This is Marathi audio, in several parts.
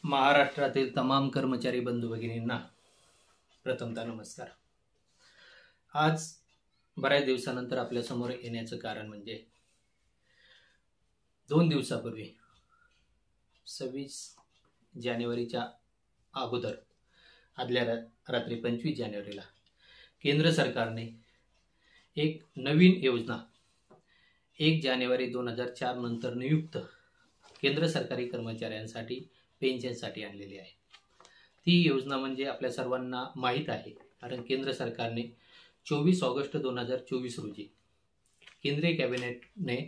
महाराष्ट्रातील तमाम कर्मचारी बंधू भगिनींना प्रथमतः नमस्कार। आज बऱ्याच दिवसानंतर आपल्या समोर येण्याचं कारण म्हणजे 2 दिवसापूर्वी 26 जानेवारीच्या अगोदर आदल्या रात्री 25 जानेवारीला केंद्र सरकारने एक नवीन योजना 1 जानेवारी 2004 नंतर नियुक्त केंद्र सरकारी कर्मचाऱ्यांसाठी पेन्शनसाठी आणलेली आहे। ती योजना म्हणजे आपल्या सर्वांना माहीत आहे, कारण केंद्र सरकारने 24 ऑगस्ट 2024 रोजी केंद्रीय कॅबिनेटने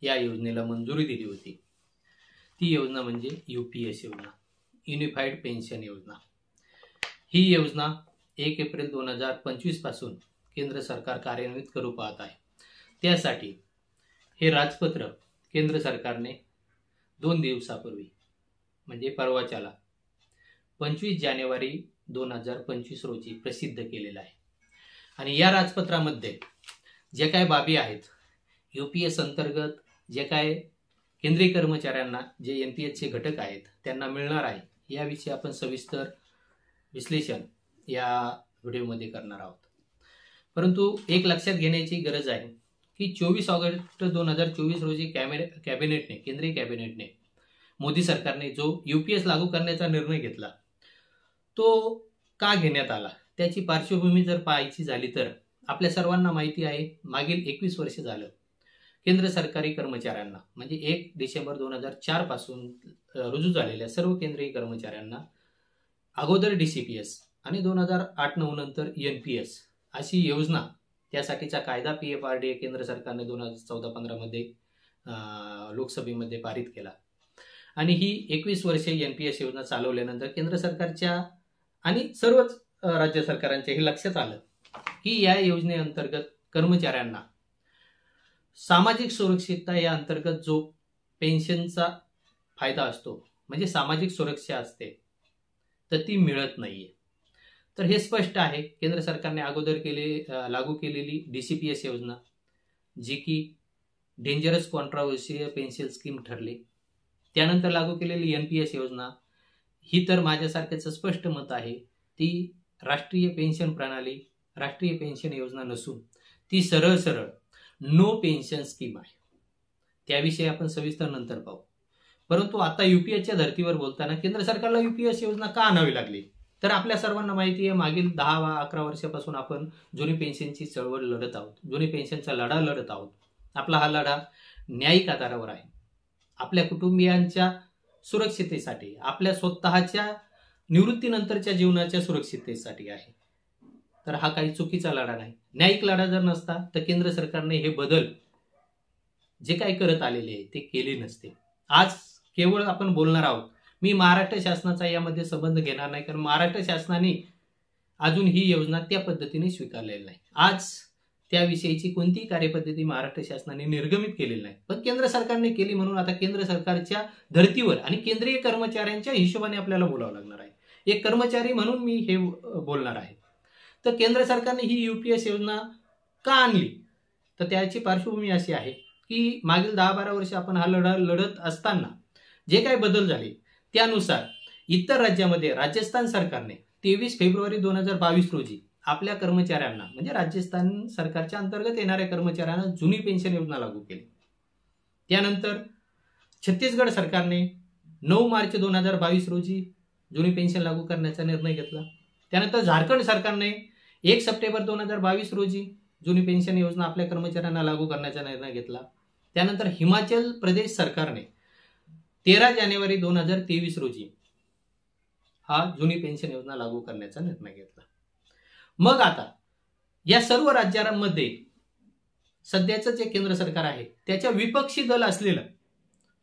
या योजनेला मंजुरी दिली होती। ती योजना म्हणजे यूपीएस योजना, युनिफाईड पेन्शन योजना। ही योजना 1 एप्रिल 2025 पासून केंद्र सरकार कार्यान्वित करू पाहत आहे। त्यासाठी हे राजपत्र केंद्र सरकारने 2 दिवसापूर्वी म्हणजे परवाच्याला 25 जानेवारी 2025 रोजी प्रसिद्ध केलेला आहे। आणि या राजपत्रामध्ये जे काय बाबी आहेत, यूपीएस अंतर्गत जे काय केंद्रीय कर्मचाऱ्यांना जे एनपीएसचे घटक आहेत त्यांना मिळणार आहे, याविषयी आपण सविस्तर विश्लेषण या व्हिडिओमध्ये करणार आहोत। परंतु एक लक्षात घेण्याची गरज आहे की 24 ऑगस्ट 2024 रोजी कॅबिनेटने केंद्रीय कॅबिनेटने मोदी सरकारने जो यूपीएस लागू करण्याचा निर्णय घेतला, तो का घेण्यात आला त्याची पार्श्वभूमी जर पाहायची झाली तर आपल्या सर्वांना माहिती आहे, मागील 21 वर्ष झालं केंद्र सरकारी कर्मचाऱ्यांना म्हणजे 1 डिसेंबर 2004 पासून रुजू झालेल्या सर्व केंद्रीय कर्मचाऱ्यांना अगोदर डीसीपीएस आणि 2008-9 नंतर एनपीएस अशी योजना, त्यासाठीचा कायदा पीएफआरडीए केंद्र सरकारने 2014-15 मध्ये लोकसभेमध्ये पारित केला। आणि ही 21 वर्षे एनपीएस योजना चालवल्यानंतर केंद्र सरकारच्या आणि सर्वच राज्य सरकारांच्या हे लक्षात आलं की या योजनेअंतर्गत कर्मचाऱ्यांना सामाजिक सुरक्षितता या अंतर्गत जो पेन्शनचा फायदा असतो म्हणजे सामाजिक सुरक्षा असते, तर ती मिळत नाहीये। तर हे स्पष्ट आहे, केंद्र सरकारने अगोदर लागू केलेली डीसीपीएस योजना जी की डेंजरस कॉन्ट्राव्हर्शियल पेन्शन स्कीम ठरली, त्यानंतर लागू केलेली एनपीएस योजना ही तर माझ्यासारखेच स्पष्ट मत आहे ती राष्ट्रीय पेन्शन प्रणाली, राष्ट्रीय पेन्शन योजना नसून ती सरळ नो पेन्शन स्कीम आहे। त्याविषयी आपण सविस्तर नंतर पाहू। परंतु आता यूपीएसच्या धर्तीवर बोलताना केंद्र सरकारला यूपीएस योजना का आणावी लागली, तर आपल्या सर्वांना माहिती आहे मागील 10-11 वर्षापासून आपण जुनी पेन्शनची चळवळ लढत आहोत, जुनी पेन्शनचा लढा लढत आहोत। आपला हा लढा न्यायिक आधारावर आहे, आपल्या कुटुंबियांच्या सुरक्षिततेसाठी, आपल्या स्वतःच्या निवृत्तीनंतरच्या जीवनाच्या सुरक्षिततेसाठी आहे। तर हा काही चुकीचा लढा नाही। न्यायिक लढा जर नसता तर केंद्र सरकारने हे बदल जे काही करत आलेले आहे ते केले नसते। आज केवळ आपण बोलणार आहोत, मी महाराष्ट्र शासनाचा यामध्ये संबंध घेणार नाही, कारण महाराष्ट्र शासनाने अजून ही योजना त्या पद्धतीने स्वीकारलेली नाही। आज त्याविषयीची कोणतीही कार्यपद्धती महाराष्ट्र शासनाने निर्गमित केलेली नाही, पण केंद्र सरकारने केली, म्हणून आता केंद्र सरकारच्या धर्तीवर आणि केंद्रीय कर्मचाऱ्यांच्या हिशोबाने आपल्याला बोलावं लागणार आहे। एक कर्मचारी म्हणून मी हे बोलणार आहे। तर केंद्र सरकारने ही यूपीएस योजना का आणली, तर त्याची पार्श्वभूमी अशी आहे की मागील 10-12 वर्ष आपण हा लढा लढत असताना जे काही बदल झाले त्यानुसार इतर राज्यामध्ये राजस्थान सरकारने 23 फेब्रुवारी 2022 रोजी आपल्या कर्मचाऱ्यांना म्हणजे राजस्थान सरकारच्या अंतर्गत येणाऱ्या कर्मचाऱ्यांना जुनी पेन्शन योजना लागू केली। त्यानंतर छत्तीसगड सरकारने 9 मार्च 2022 रोजी जुनी पेन्शन लागू करण्याचा निर्णय घेतला। त्यानंतर झारखंड सरकारने 1 सप्टेंबर 2022 रोजी जुनी पेन्शन योजना आपल्या कर्मचाऱ्यांना लागू करण्याचा निर्णय घेतला। त्यानंतर हिमाचल प्रदेश सरकारने 13 जानेवारी 2023 रोजी हा जुनी पेन्शन योजना लागू करण्याचा निर्णय घेतला। मग आता या सर्व राज्यांमध्ये सध्याचं जे केंद्र सरकार आहे त्याच्या विपक्षी दल असलेलं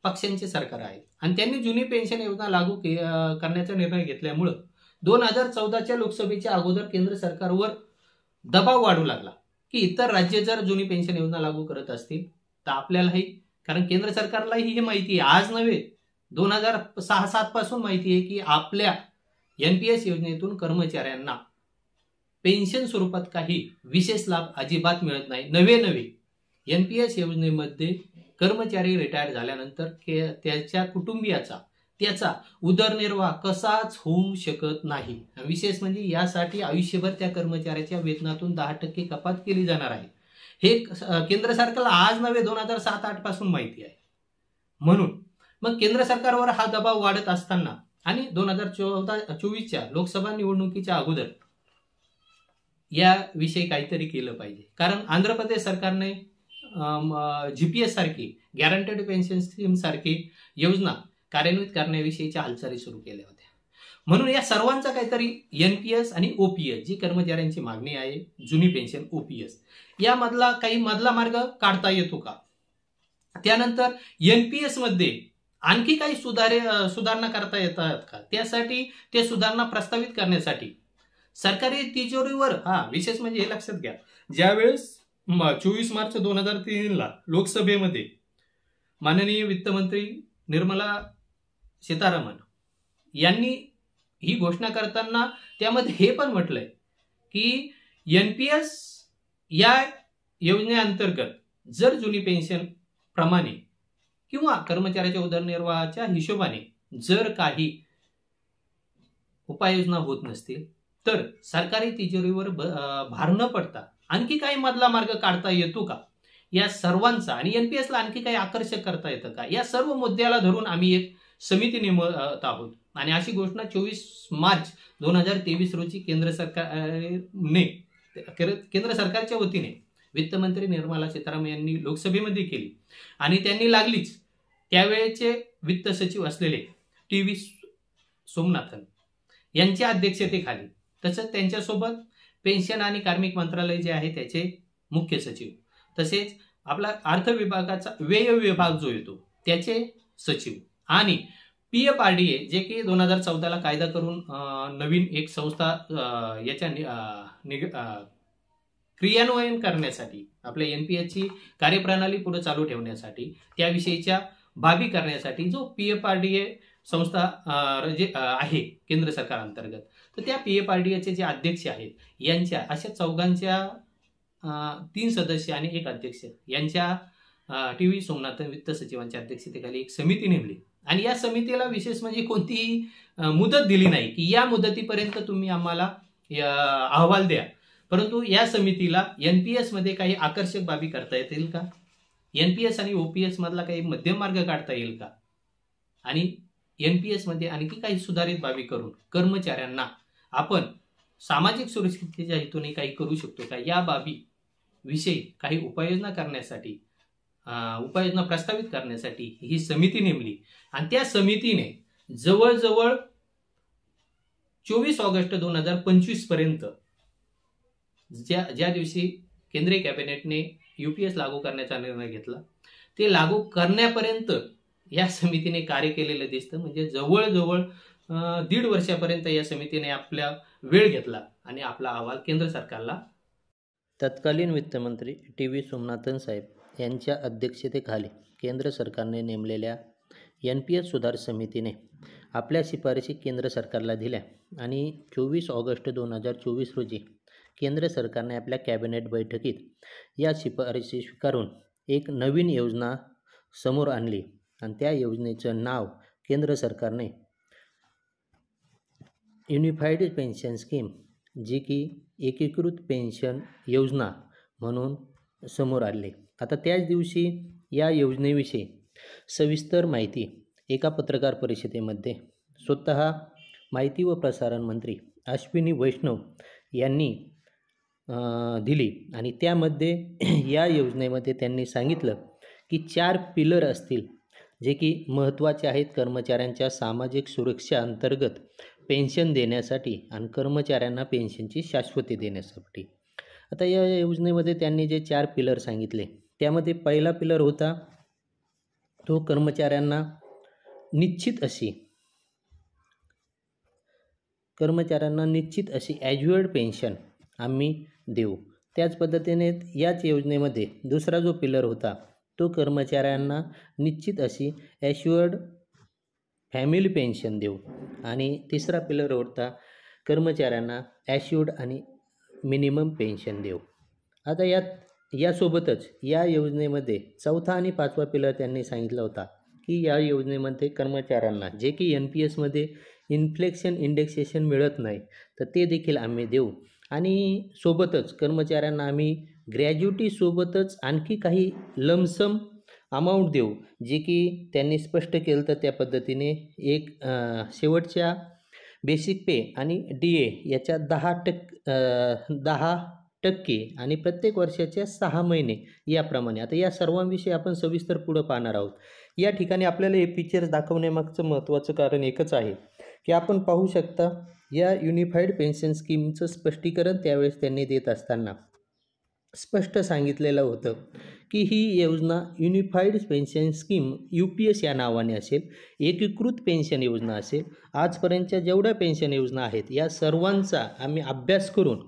पक्षांचे सरकार आहे आणि त्यांनी जुनी पेन्शन योजना लागू करण्याचा निर्णय घेतल्यामुळं 2014च्या लोकसभेच्या अगोदर केंद्र सरकारवर दबाव वाढू लागला की इतर राज्य जर जुनी पेन्शन योजना लागू करत असतील तर आपल्यालाही, कारण केंद्र सरकारलाही हे माहिती आहे, आज नव्हे 2006-07 पासून माहिती आहे की आपल्या एनपीएस योजनेतून कर्मचाऱ्यांना पेन्शन स्वरूपात काही विशेष लाभ अजिबात मिळत नाही। नवे एनपीएस योजनेमध्ये कर्मचारी रिटायर झाल्यानंतर त्याच्या कुटुंबियाचा त्याचा उदरनिर्वाह कसाच होऊ शकत नाही. विशेष म्हणजे यासाठी आयुष्यभर त्या कर्मचाऱ्याच्या वेतनातून 10% कपात केली जाणार आहे. हे केंद्र सरकारला आज नव्हे 2007-8 पासून माहिती आहे. म्हणून मग केंद्र सरकारवर हा दबाव वाढत असताना आणि 2024च्या लोकसभा निवडणुकीच्या अगोदर याविषयी काहीतरी केलं पाहिजे. कारण आंध्र प्रदेश सरकारने जीपीएस सारखी गॅरंटेड पेन्शन स्कीम सारखी योजना कार्यान्वित करण्याविषयीच्या हालचाली सुरू केल्या होत्या. म्हणून या सर्वांचा काहीतरी एनपीएस आणि ओपीएस जी कर्मचाऱ्यांची मागणी आहे, जुनी पेन्शन ओपीएस, यामधला काही मधला मार्ग काढता येतो का? त्यानंतर एनपीएस मध्ये आणखी काही सुधारणा करता येतात का? त्यासाठी ते सुधारणा प्रस्तावित करण्यासाठी सरकारी तिजोरीवर विशेष म्हणजे हे लक्षात घ्या, ज्यावेळेस 24 मार्च 2003 लोकसभेमध्ये माननीय वित्तमंत्री निर्मला सीतारामन यांनी ही घोषणा करताना त्यामध्ये हे पण म्हटलंय की एनपीएस या योजनेअंतर्गत जर जुनी पेन्शन प्रमाणे किंवा कर्मचाऱ्याच्या उदरनिर्वाहाच्या हिशोबाने जर काही उपाययोजना होत नसतील तर सरकारी तिजोरीवर भार न पडता आणखी काही मधला मार्ग काढता येतो का? या सर्वांचा आणि एनपीएसला आणखी काही आकर्षक करता येतं का? या सर्व मुद्द्याला धरून आम्ही एक समिती नेमत आहोत आणि अशी घोषणा 24 मार्च 2023 रोजी केंद्र सरकारच्या वतीने वित्तमंत्री निर्मला सीतारामन यांनी लोकसभेमध्ये केली आणि त्यांनी लागलीच त्यावेळेचे वित्त सचिव असलेले टी.व्ही. सोमनाथन यांच्या अध्यक्षतेखाली तसंच त्यांच्यासोबत पेन्शन आणि कार्मिक मंत्रालय जे आहे त्याचे मुख्य सचिव तसेच आपला अर्थ विभागाचा व्यय विभाग जो येतो त्याचे सचिव आणि पीएफआरडीए जे की 2014 कायदा करून नवीन एक संस्था याच्या क्रियान्वयन करण्यासाठी आपल्या एनपीएसची कार्यप्रणाली पुढे चालू ठेवण्यासाठी त्याविषयीच्या बाबी करण्यासाठी जो पीएफआरडीए संस्था जे आहे केंद्र सरकार अंतर्गत, तर त्या पीएफआरडीएचे जे अध्यक्ष आहेत यांच्या अशा चौघांच्या 3 सदस्य आणि 1 अध्यक्ष यांच्या टी.व्ही. सोमनाथन वित्त सचिवांच्या अध्यक्षतेखाली एक समिती नेमली आणि या समितीला विशेष म्हणजे कोणतीही मुदत दिली नाही की या मुदतीपर्यंत तुम्ही आम्हाला अहवाल द्या, परंतु या समितीला एनपीएस मध्ये काही आकर्षक बाबी करता येतील का, एनपीएस आणि ओपीएस मधला काही मध्यम मार्ग काढता येईल का आणि एनपीएस मध्ये आणखी काही सुधारित बाबी करून कर्मचाऱ्यांना आपण सामाजिक सुरक्षिततेच्या हेतूने काही करू शकतो का, या बाबी विषयी काही उपाययोजना करण्यासाठी उपाययोजना प्रस्तावित करण्यासाठी ही समिती नेमली आणि त्या समितीने जवळजवळ 24 ऑगस्ट 2025 पर्यंत ज्या दिवशी केंद्रीय कॅबिनेटने यूपीएस लागू करण्याचा निर्णय घेतला ते लागू करण्यापर्यंत या समितीने कार्य केलेलं दिसतं. म्हणजे जवळजवळ 1.5 वर्षापर्यंत या समितीने आपला वेळ घेतला आणि आपला अहवाल केंद्र सरकारला. तत्कालीन वित्तमंत्री टी.व्ही. सोमनाथन साहेब यांच्या अध्यक्षतेखाली केंद्र सरकारने नेमलेल्या एनपीएस सुधार समितीने आपल्या शिफारशी केंद्र सरकारला दिल्या आणि 24 ऑगस्ट 2024 रोजी केंद्र सरकारने आपल्या कॅबिनेट बैठकीत या शिफारशी स्वीकारून एक नवीन योजना समोर आणली आणि त्या योजनेचं नाव केंद्र सरकारने युनिफाईड पेन्शन स्कीम जी की एकीकृत पेन्शन योजना म्हणून समोर आले. आता त्याच दिवशी या योजनेविषयी सविस्तर माहिती एका पत्रकार परिषदेमध्ये स्वतः माहिती व प्रसारण मंत्री अश्विनी वैष्णव यांनी दिली आणि त्यामध्ये या योजनेमध्ये त्यांनी सांगितलं की 4 पिलर असतील जे की महत्त्वाचे आहेत कर्मचाऱ्यांच्या सामाजिक सुरक्षा अंतर्गत पेन्शन देण्यासाठी आणि कर्मचाऱ्यांना पेन्शनची शाश्वती देण्यासाठी. आता या योजनेमध्ये त्यांनी जे 4 पिलर सांगितले त्यामध्ये पहिला पिलर होता तो कर्मचाऱ्यांना निश्चित अशी ॲज्युअर्ड पेन्शन आम्ही देऊ. त्याच पद्धतीने याच योजनेमध्ये दुसरा जो पिलर होता तो कर्मचाऱ्यांना निश्चित अशी ॲश्युअर्ड फॅमिली पेन्शन देऊ आणि तिसरा पिलर होता कर्मचाऱ्यांना ॲश्युअर्ड आणि मिनिमम पेन्शन देऊ. आता यासोबतच या योजनेमध्ये चौथा आणि 5वा पिलर त्यांनी सांगितला होता की या योजनेमध्ये कर्मचाऱ्यांना जे की NPSमध्ये इन्फ्लेक्शन इंडेक्सेशन मिळत नाही तर ते देखील आम्ही देऊ आणि सोबतच कर्मचाऱ्यांना आम्ही ग्रॅज्युटीसोबतच आणखी काही लमसम अमाऊंट देऊ, जे की त्यांनी स्पष्ट केलं तर त्या पद्धतीने एक शेवटच्या बेसिक पे आणि DA याच्या 10% आणि प्रत्येक वर्षाच्या 6 महिने याप्रमाणे. आता या सर्वांविषयी आपण सविस्तर पुढं पाहणार आहोत. या ठिकाणी आपल्याला हे पिक्चर्स दाखवण्यामागचं महत्त्वाचं कारण एकच आहे की आपण पाहू शकता या युनिफाईड पेन्शन स्कीमचं स्पष्टीकरण त्यावेळेस त्यांनी देत असताना स्पष्ट सांगितलेलं होतं की ही योजना युनिफाईड पेन्शन स्कीम UPS या नावाने असेल, एकीकृत पेन्शन योजना असेल. आजपर्यंतच्या जेवढ्या पेन्शन योजना आहेत या सर्वांचा आम्ही अभ्यास करून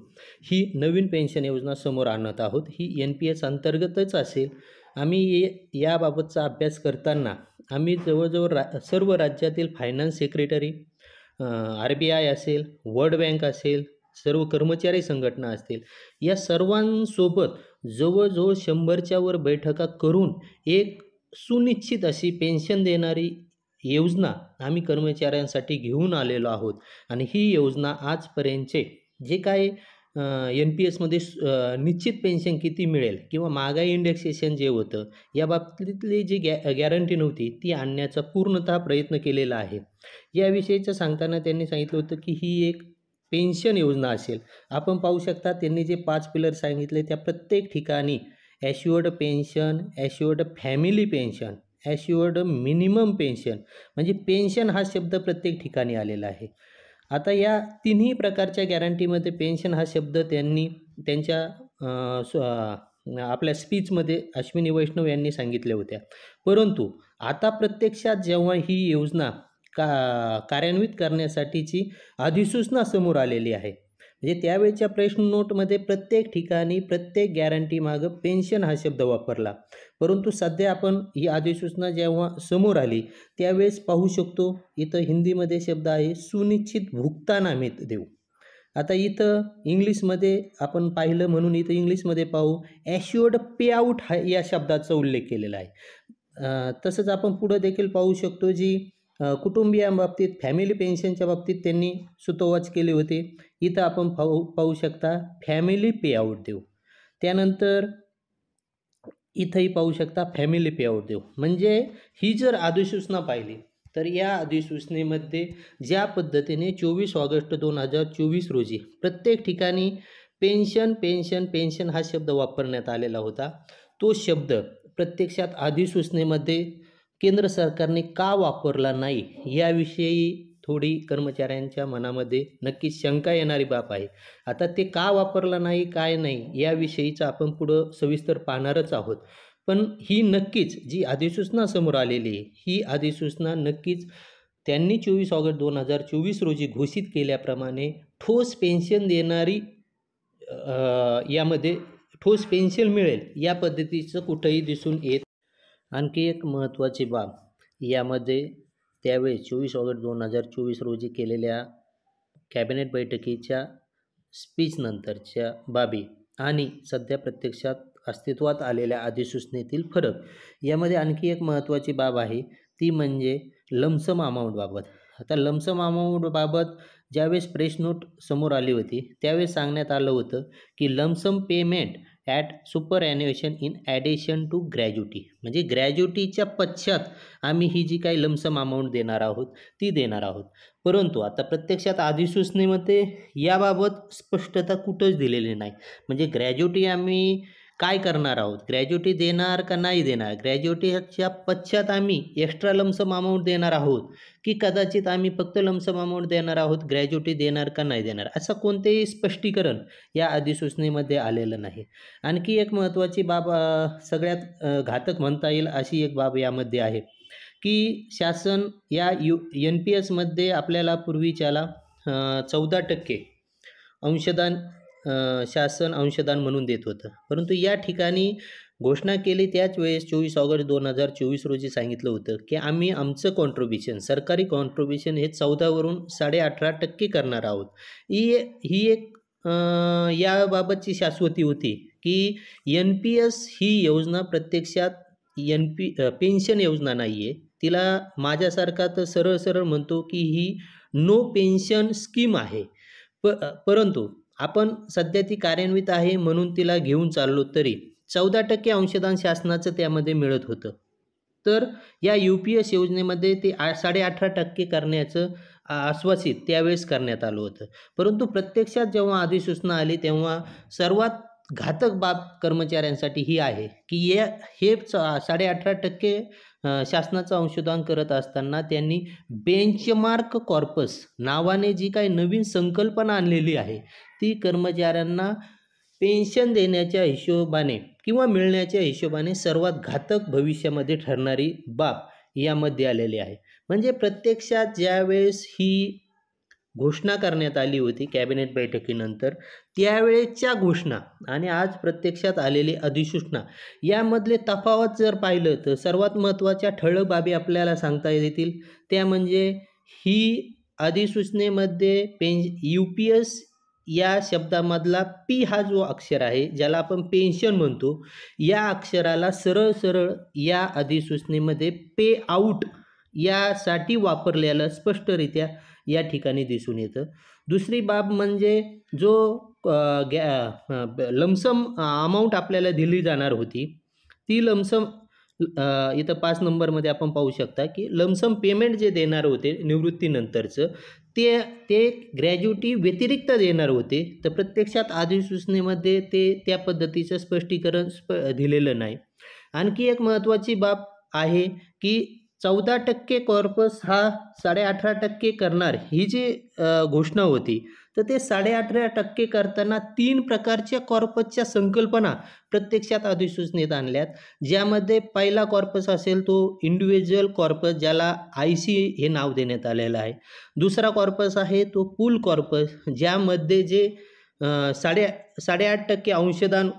ही नवीन पेन्शन योजना समोर आणत आहोत. ही NPS अंतर्गतच असेल. आम्ही याबाबतचा अभ्यास करताना आम्ही जवळजवळ सर्व राज्यातील फायनान्स सेक्रेटरी, RBI असेल, वर्ल्ड बँक असेल, सर्व कर्मचारी संघटना असतील, या सर्वांसोबत जवळजवळ 100च्या वर बैठका करून एक सुनिश्चित अशी पेन्शन देणारी योजना आम्ही कर्मचाऱ्यांसाठी घेऊन आलेलो आहोत. आणि ही योजना आजपर्यंतचे जे काय NPSमध्ये निश्चित पेन्शन किती मिळेल किंवा महागाई इंडेक्सेशन जे होतं या बाबतीतली जी गॅरंटी नव्हती ती आणण्याचा पूर्णतः प्रयत्न केलेला आहे. याविषयीचं सांगताना त्यांनी सांगितलं होतं की ही एक पेन्शन योजना असेल. आपण पाहू शकता त्यांनी जे 5 पिलर सांगितले त्या प्रत्येक ठिकाणी assured pension, assured family pension, assured minimum pension, म्हणजे पेन्शन हा शब्द प्रत्येक ठिकाणी आलेला आहे. आता या तिन्ही प्रकारच्या गॅरंटीमध्ये पेन्शन हा शब्द त्यांनी त्यांच्या आपल्या स्पीचमध्ये अश्विनी वैष्णव यांनी सांगितल्या होत्या. परंतु आता प्रत्यक्षात जेव्हा ही योजना कार्यान्वित करण्यासाठीची अधिसूचना समोर आलेली आहे, म्हणजे त्यावेळच्या प्रश्न नोटमध्ये प्रत्येक ठिकाणी प्रत्येक गॅरंटी मागं पेन्शन हा शब्द वापरला. परंतु सध्या आपण ही अधिसूचना जेव्हा समोर आली त्यावेळेस पाहू शकतो इथं हिंदीमध्ये शब्द आहे सुनिश्चित भुगतान आम्ही देऊ. आता इथं इंग्लिशमध्ये आपण पाहिलं म्हणून इथं इंग्लिशमध्ये पाहू ॲश्युअर्ड पे आउट हा या शब्दाचा उल्लेख केलेला आहे. तसंच आपण पुढं देखील पाहू शकतो जी कुटुंबियांबाबतीत फॅमिली पेन्शनच्या बाबतीत त्यांनी सुतोवाच केले होते. इथं आपण पाहू शकता फॅमिली पे आउट देऊ. त्यानंतर इथंही पाहू शकता फॅमिली पे आउट देऊ. म्हणजे ही जर अधिसूचना पाहिली तर या अधिसूचनेमध्ये ज्या पद्धतीने 24 ऑगस्ट 2024 रोजी प्रत्येक ठिकाणी पेन्शन पेन्शन पेन्शन हा शब्द वापरण्यात आलेला होता, तो शब्द प्रत्यक्षात अधिसूचनेमध्ये केंद्र सरकारने का वापरला नाही याविषयी थोडी कर्मचाऱ्यांच्या मनामध्ये नक्कीच शंका येणारी बाब आहे. आता ते का वापरला नाही काय नाही याविषयीचं आपण पुढं सविस्तर पाहणारच आहोत. पण ही नक्कीच जी अधिसूचना समोर आलेली आहे ही अधिसूचना नक्कीच त्यांनी 24 ऑगस्ट 2024 रोजी घोषित केल्याप्रमाणे ठोस पेन्शन देणारी यामध्ये ठोस पेन्शन मिळेल या पद्धतीचं कुठंही दिसून येत. आणखी एक महत्त्वाची बाब यामध्ये त्यावेळेस 24 ऑगस्ट 2024 रोजी केलेल्या कॅबिनेट बैठकीच्या स्पीचनंतरच्या बाबी आणि सध्या प्रत्यक्षात अस्तित्वात आलेल्या अधिसूचनेतील फरक यामध्ये आणखी एक महत्त्वाची बाब आहे ती म्हणजे लमसम अमाऊंटबाबत. आता लमसम अमाऊंटबाबत ज्यावेळेस प्रेस नोट समोर आली होती त्यावेळेस सांगण्यात आलं होतं की lump sum payment at superannuation in addition to gratuity, म्हणजे ग्रॅज्युटीच्या पश्चात आम्ही ही जी काही लमसम अमाऊंट देणार आहोत ती देणार आहोत. परंतु आता प्रत्यक्षात अधिसूचनेमध्ये याबाबत स्पष्टता कुठंच दिलेली नाही. म्हणजे ग्रॅज्युटी आम्ही काय करणार आहोत, ग्रॅज्युटी देणार का नाही देणार, ग्रॅज्युटीच्या पश्चात आम्ही एक्स्ट्रा लमसम अमाऊंट देणार आहोत की कदाचित आम्ही फक्त लमसम अमाऊंट देणार आहोत, ग्रॅज्युटी देणार का नाही देणार, असं कोणतेही स्पष्टीकरण या अधिसूचनेमध्ये आलेलं नाही. आणखी एक महत्त्वाची बाब सगळ्यात घातक म्हणता येईल अशी एक बाब यामध्ये आहे की शासन या NPSमध्ये आपल्याला पूर्वीच्याला 14% अंशदान शासन अंशदान म्हणून देत होतं. परंतु या ठिकाणी घोषणा केली त्याच वेळेस 24 ऑगस्ट 2024 रोजी सांगितलं होतं की आम्ही आमचं कॉन्ट्रिब्युशन सरकारी कॉन्ट्रिब्युशन हे 14 वरून 18.5% करणार आहोत. ही एक याबाबतची शाश्वती होती की NPS ही योजना प्रत्यक्षात पेन्शन योजना नाही आहे, तिला माझ्यासारखा तर सरळ सरळ म्हणतो की ही नो पेन्शन स्कीम आहे. परंतु आपण सध्या ती कार्यान्वित आहे म्हणून तिला घेऊन चाललो तरी 14% अंशदान शासनाचं त्यामध्ये मिळत होतं. तर या UPS योजनेमध्ये ते 18.5% करण्याचं आश्वासित त्यावेळेस करण्यात आलं होतं. परंतु प्रत्यक्षात जेव्हा अधिसूचना आली तेव्हा सर्वात घातक बाब कर्मचाऱ्यांसाठी ही आहे की हे 18.5% शासनाचं अंशदान करत असताना त्यांनी बेंचमार्क कॉर्पस नावाने जी काही नवीन संकल्पना आणलेली आहे ती कर्मचाऱ्यांना पेन्शन देण्याच्या हिशोबाने किंवा मिळण्याच्या हिशोबाने सर्वात घातक भविष्यामध्ये ठरणारी बाब यामध्ये आलेली आहे. म्हणजे प्रत्यक्षात ज्यावेळेस ही घोषणा करण्यात आली होती कॅबिनेट बैठकीनंतर त्यावेळेच्या घोषणा आणि आज प्रत्यक्षात आलेली अधिसूचना यामधले तफावत जर पाहिलं तर सर्वात महत्त्वाच्या ठळक बाबी आपल्याला सांगता येतील. त्या म्हणजे ही अधिसूचनेमध्ये UPS या शब्दामधला P हा जो अक्षर आहे ज्याला आपण पेन्शन म्हणतो या अक्षराला सरळ सरळ या अधिसूचनेमध्ये पे आउट यासाठी वापरलेलं स्पष्टरित्या या ठिकाणी दिसून येतं. दुसरी बाब म्हणजे जो लमसम अमाऊंट आपल्याला दिली जाणार होती ती लमसम इथं 5 नंबरमध्ये आपण पाहू शकता की लमसम पेमेंट जे देणार होते निवृत्तीनंतरचं ते ग्रॅज्युटी व्यतिरिक्त देणार होते. तर प्रत्यक्षात अधिसूचनेमध्ये त्या पद्धतीचं स्पष्टीकरण दिलेलं नाही. आणखी एक महत्त्वाची बाब आहे की 14% कॉर्पस हा 18.5% करणार ही जी घोषणा होती तर ते 18.5% करताना 3 प्रकारच्या कॉर्पसच्या संकल्पना प्रत्यक्षात अधिसूचनेत आणल्यात. ज्यामध्ये पहिला कॉर्पस असेल तो इंडिव्हिज्युअल कॉर्पस ज्याला IC हे नाव देण्यात आलेलं आहे. दुसरा कॉर्पस आहे तो पूल कॉर्पस ज्यामध्ये जे 8.5% अंशदान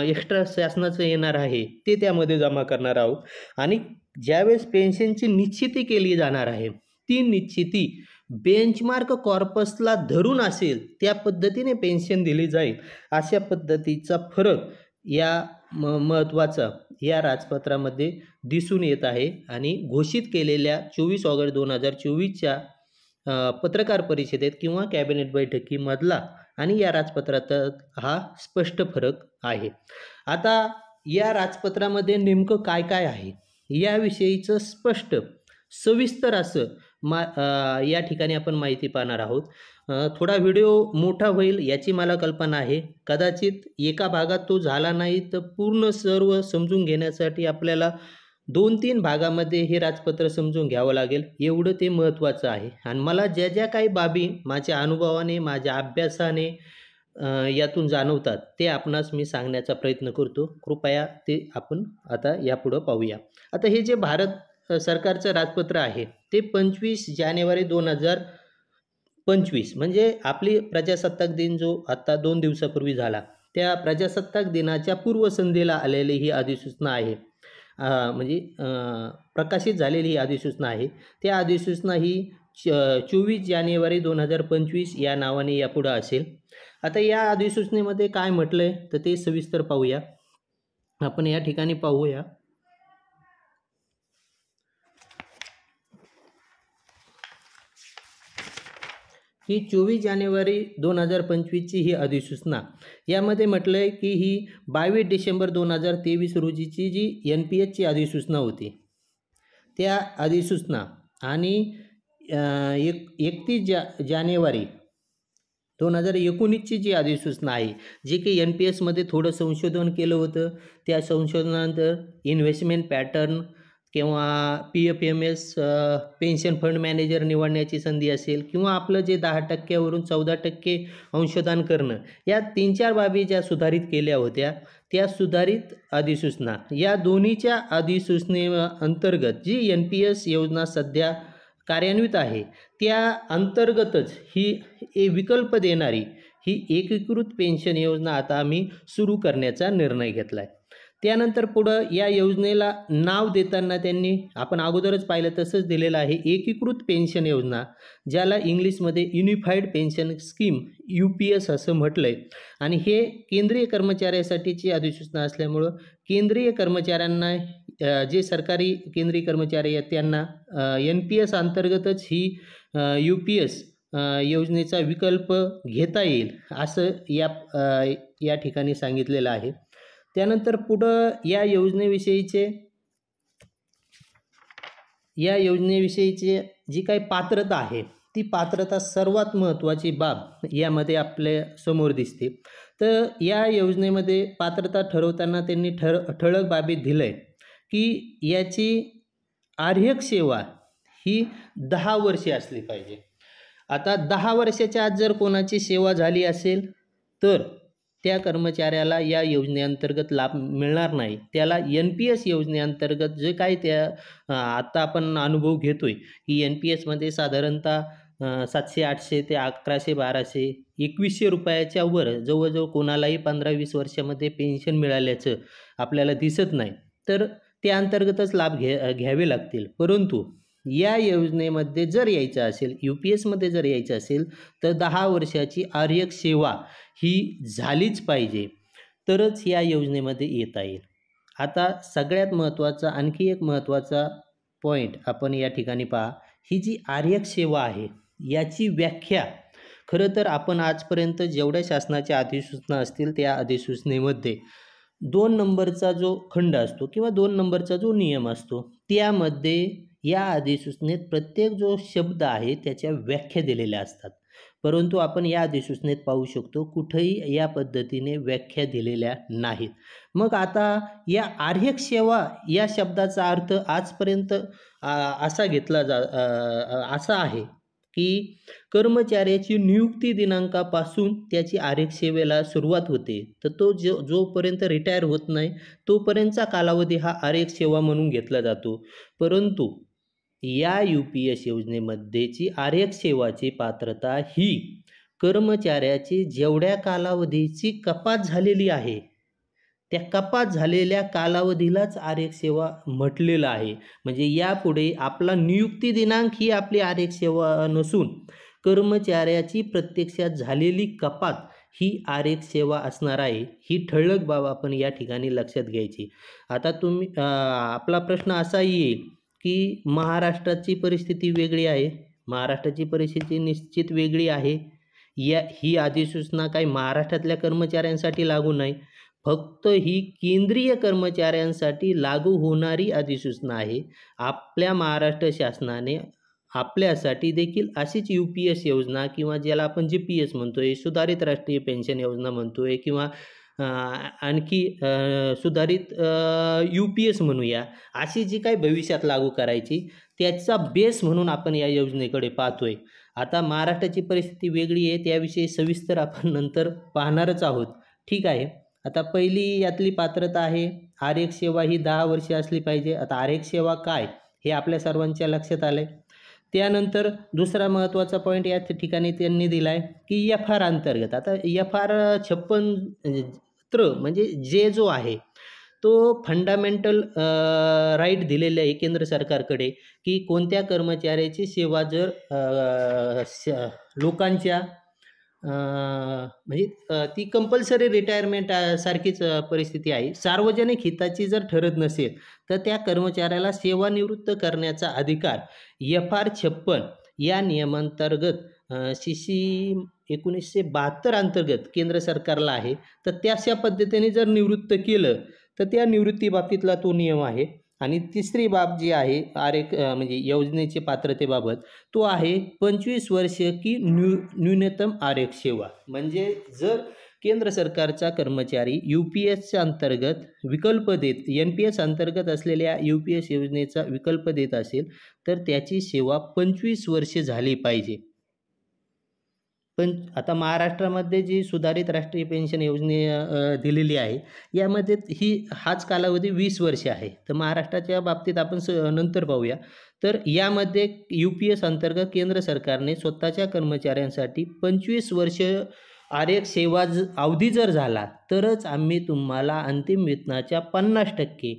एक्स्ट्रा शासनाचं येणार आहे ते त्यामध्ये जमा करणार आहोत. आणि ज्यावेळेस पेन्शनची निश्चिती केली जाणार आहे ती निश्चिती बेंचमार्क कॉर्पसला धरून असेल त्या पद्धतीने पेन्शन दिली जाईल अशा पद्धतीचा फरक या महत्त्वाचा या राजपत्रामध्ये दिसून येत आहे. आणि घोषित केलेल्या 24 ऑगस्ट 2024च्या पत्रकार परिषदेत किंवा कॅबिनेट बैठकीमधला आणि या राजपत्रात हा स्पष्ट फरक आहे. आता या राजपत्रामध्ये नेमकं काय काय आहे याविषयीचं स्पष्ट सविस्तर असं या ठिकाणी आपण माहिती पाहणार आहोत. थोडा व्हिडिओ मोठा होईल याची मला कल्पना आहे. कदाचित एका भागात तो झाला नाही तर पूर्ण सर्व समजून घेण्यासाठी आपल्याला 2-3 भागामध्ये हे राजपत्र समजून घ्यावं लागेल. एवढं ते महत्त्वाचं आहे. आणि मला ज्या ज्या काही बाबी माझ्या अनुभवाने माझ्या अभ्यासाने यातून जाणवतात ते आपणास मी सांगण्याचा प्रयत्न करतो. कृपया ते आपण आता यापुढं पाहूया. आता हे जे भारत सरकारचं राजपत्र आहे ते 25 जानेवारी 2025 म्हणजे आपली प्रजासत्ताक दिन जो आत्ता 2 दिवसापूर्वी झाला त्या प्रजासत्ताक दिनाच्या पूर्वसंध्येला आलेली ही अधिसूचना आहे. म्हणजे प्रकाशित झालेली ही अधिसूचना आहे. त्या अधिसूचना ही 24 जानेवारी 2025 या नावाने यापुढं असेल. आता या अधिसूचनेमध्ये काय म्हटलं आहे तर ते सविस्तर पाहूया. आपण या ठिकाणी पाहूया ही 24 जानेवारी 2025ची ही अधिसूचना यामध्ये म्हटलं आहे की ही 22 डिसेंबर 2023 रोजीची जी NPSची अधिसूचना होती त्या अधिसूचना आणि 31 जानेवारी 2019ची जी अधिसूचना आहे जी की NPSमध्ये थोडं संशोधन केलं होतं. त्या संशोधनानंतर इन्व्हेस्टमेंट पॅटर्न किंवा PFMS पेन्शन फंड मॅनेजर निवडण्याची संधी असेल किंवा आपलं जे 10%वरून 14% अंशदान करणं या 3-4 बाबी ज्या सुधारित केल्या होत्या त्या सुधारित अधिसूचना या दोन्हीच्या अधिसूचनेअंतर्गत जी NPS योजना सध्या कार्यान्वित आहे त्या अंतर्गतच ही विकल्प देणारी ही एकीकृत पेन्शन योजना आता आम्ही सुरू करण्याचा निर्णय घेतला आहे. त्यानंतर पुढं या योजनेला नाव देताना त्यांनी आपण अगोदरच पाहिलं तसंच दिलेलं आहे एकीकृत पेन्शन योजना ज्याला इंग्लिशमध्ये युनिफाईड पेन्शन स्कीम UPS असं म्हटलं आहे. आणि हे केंद्रीय कर्मचाऱ्यासाठीची अधिसूचना असल्यामुळं केंद्रीय कर्मचाऱ्यांना जे सरकारी केंद्रीय कर्मचारी आहेत त्यांना NPS अंतर्गतच ही UPS योजनेचा विकल्प घेता येईल असं या ठिकाणी सांगितलेलं आहे. त्यानंतर पुढं या योजनेविषयीचे जी काही पात्रता आहे ती पात्रता सर्वात महत्त्वाची बाब यामध्ये आपल्या समोर दिसते. तर या योजनेमध्ये पात्रता ठरवताना त्यांनी ठळक बाबी दिलं आहे की याची आर्यक सेवा ही 10 वर्षे असली पाहिजे. आता 10 वर्षाच्या आत जर कोणाची सेवा झाली असेल तर त्या कर्मचाऱ्याला या योजनेअंतर्गत लाभ मिळणार नाही. त्याला NPS योजनेअंतर्गत जे काय आता आपण अनुभव घेतोय की NPSमध्ये साधारणतः 700-800 ते 1100-1200 2100 रुपयाच्या वर जवळजवळ कोणालाही 15-20 वर्षामध्ये पेन्शन मिळाल्याचं आपल्याला दिसत नाही. तर त्या अंतर्गतच लाभ घ्यावे लागतील. परंतु या योजनेमध्ये जर यायचं असेल, UPSमध्ये जर यायचं असेल तर 10 वर्षाची आर्यक सेवा ही झालीच पाहिजे तरच या योजनेमध्ये येता येईल. आता सगळ्यात महत्त्वाचा आणखी एक महत्त्वाचा पॉईंट आपण या ठिकाणी पहा, ही जी आर्यक सेवा आहे याची व्याख्या खरं तर आपण आजपर्यंत जेवढ्या शासनाच्या अधिसूचना असतील त्या अधिसूचनेमध्ये 2 नंबरचा जो खंड असतो किंवा 2 नंबरचा जो नियम असतो त्यामध्ये या अधिसूचनेत प्रत्येक जो शब्द आहे त्याच्या व्याख्या दिलेल्या असतात. परंतु आपण या अधिसूचनेत पाहू शकतो कुठेही या पद्धतीने व्याख्या दिलेल्या नाहीत. मग आता या आर्यक सेवा या शब्दाचा अर्थ आजपर्यंत असा असा आहे की कर्मचाऱ्याची नियुक्ती दिनांकापासून त्याची आर्यक सेवेला सुरुवात होते. तर तो जोपर्यंत रिटायर होत नाही तोपर्यंतचा कालावधी हा आर्यक सेवा म्हणून घेतला जातो. परंतु या UPS योजनेमध्येची आर्यक सेवाची पात्रता ही कर्मचाऱ्याची जेवढ्या कालावधीची कपात झालेली आहे त्या कपात झालेल्या कालावधीलाच आर्यक सेवा म्हटलेलं आहे. म्हणजे यापुढे आपला नियुक्ती दिनांक ही आपली आर्यक सेवा नसून कर्मचाऱ्याची प्रत्यक्षात झालेली कपात ही आर्यक सेवा असणार आहे. ही ठळक बाब आपण या ठिकाणी लक्षात घ्यायची. आता आपला प्रश्न असा येईल की महाराष्ट्राची परिस्थिती वेगळी आहे. महाराष्ट्राची परिस्थिती निश्चित वेगळी आहे. ही अधिसूचना काही महाराष्ट्रातल्या कर्मचाऱ्यांसाठी लागू नाही, फक्त ही केंद्रीय कर्मचाऱ्यांसाठी लागू होणारी अधिसूचना आहे. आपल्या महाराष्ट्र शासनाने आपल्यासाठी देखील अशीच UPS योजना किंवा ज्याला आपण GPS म्हणतोय, सुधारित राष्ट्रीय पेन्शन योजना म्हणतोय किंवा आणखी सुधारित UPS म्हणूया, अशी जी काही भविष्यात लागू करायची त्याचा बेस म्हणून आपण या योजनेकडे पाहतोय. आता महाराष्ट्राची परिस्थिती वेगळी आहे, त्याविषयी सविस्तर आपण नंतर पाहणारच आहोत. ठीक आहे. आता पहिली यातली पात्रता आहे आर्यक सेवा ही 10 वर्षे असली पाहिजे. आता आर्यक सेवा काय हे आपल्या सर्वांच्या लक्षात आलंय. त्यानंतर दुसरा महत्त्वाचा पॉईंट या ठिकाणी त्यांनी दिला आहे की FR अंतर्गत. आता FR 56 म्हणजे जो आहे तो फंडामेंटल राईट दिलेले आहे केंद्र सरकारकडे की कोणत्या कर्मचाऱ्याची सेवा जर लोकांच्या म्हणजे ती कंपल्सरी रिटायरमेंट सारखीच परिस्थिती आहे. सार्वजनिक हिताची जर ठरत नसेल तर त्या कर्मचाऱ्याला सेवानिवृत्त करण्याचा अधिकार FR 56 या नियमांतर्गत CC 1972 अंतर्गत केंद्र सरकारला आहे. तर त्याच्या पद्धतीने जर निवृत्त केलं तर त्या निवृत्तीबाबतीतला तो नियम आहे. आणि तिसरी बाब जी आहे आर्यक म्हणजे योजनेची पात्रतेबाबत तो आहे 25 वर्ष की न्यूनतम आर्यक सेवा. म्हणजे जर केंद्र सरकारचा कर्मचारी UPS अंतर्गत विकल्प देत NPS अंतर्गत असलेल्या UPS योजनेचा विकल्प देत असेल तर त्याची सेवा 25 वर्षे झाली पाहिजे. पण आता महाराष्ट्रामध्ये जी सुधारित राष्ट्रीय पेन्शन योजने दिलेली आहे यामध्ये हाच कालावधी 20 वर्षे आहे. तर महाराष्ट्राच्या बाबतीत आपण नंतर पाहूया. तर यामध्ये UPS अंतर्गत केंद्र सरकारने स्वतःच्या कर्मचाऱ्यांसाठी 25 वर्ष आर्यक सेवा अवधी जर झाला तरच आम्ही तुम्हाला अंतिम वेतनाच्या 50%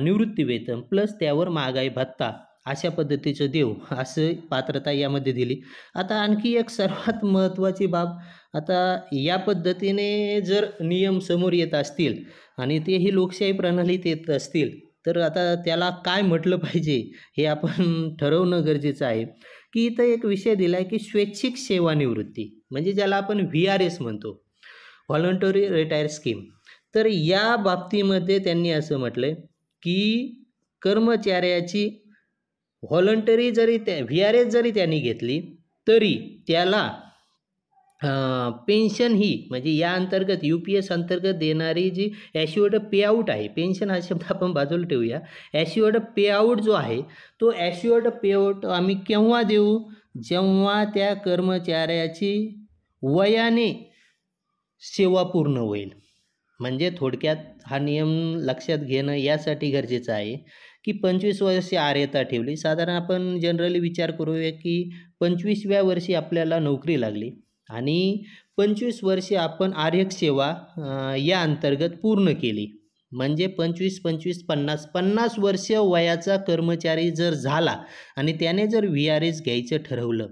निवृत्ती वेतन प्लस त्यावर महागाई भत्ता अशा पद्धतीचं देऊ असं पात्रता यामध्ये दिली. आता आणखी एक सर्वात महत्त्वाची बाब, आता या पद्धतीने जर नियम समोर येत असतील आणि तेही लोकशाही प्रणालीत येत असतील तर आता त्याला काय म्हटलं पाहिजे हे आपण ठरवणं गरजेचं आहे. की इथं एक विषय दिला आहे की स्वैच्छिक सेवानिवृत्ती, म्हणजे ज्याला आपण VRS म्हणतो, व्हॉलंटरी रिटायर स्कीम. तर या बाबतीमध्ये त्यांनी असं म्हटलं की कर्मचाऱ्याची व्हॉलंटरी जरी VRS जरी त्यांनी घेतली तरी त्याला पेन्शन ही म्हणजे या अंतर्गत UPS अंतर्गत देणारी जी ॲश्युअर्ड पेआउट आहे, पेन्शन हा शब्द आपण बाजूला ठेवूया, ॲश्युअर्ड पेआउट जो आहे तो ॲश्युअर्ड पेआउट आम्ही केव्हा देऊ, जेव्हा त्या कर्मचाऱ्याची वयाने सेवा पूर्ण होईल. म्हणजे थोडक्यात हा नियम लक्षात घेणं यासाठी गरजेचं आहे की 25 वर्षे आर्हता ठेवली. साधारण आपण जनरली विचार करूया की 25व्या वर्षी आपल्याला नोकरी लागली आणि 25 वर्षे आपण आर्यक सेवा या अंतर्गत पूर्ण केली. म्हणजे 25-25 50 वर्ष वयाचा कर्मचारी जर झाला आणि त्याने जर VRS घ्यायचं ठरवलं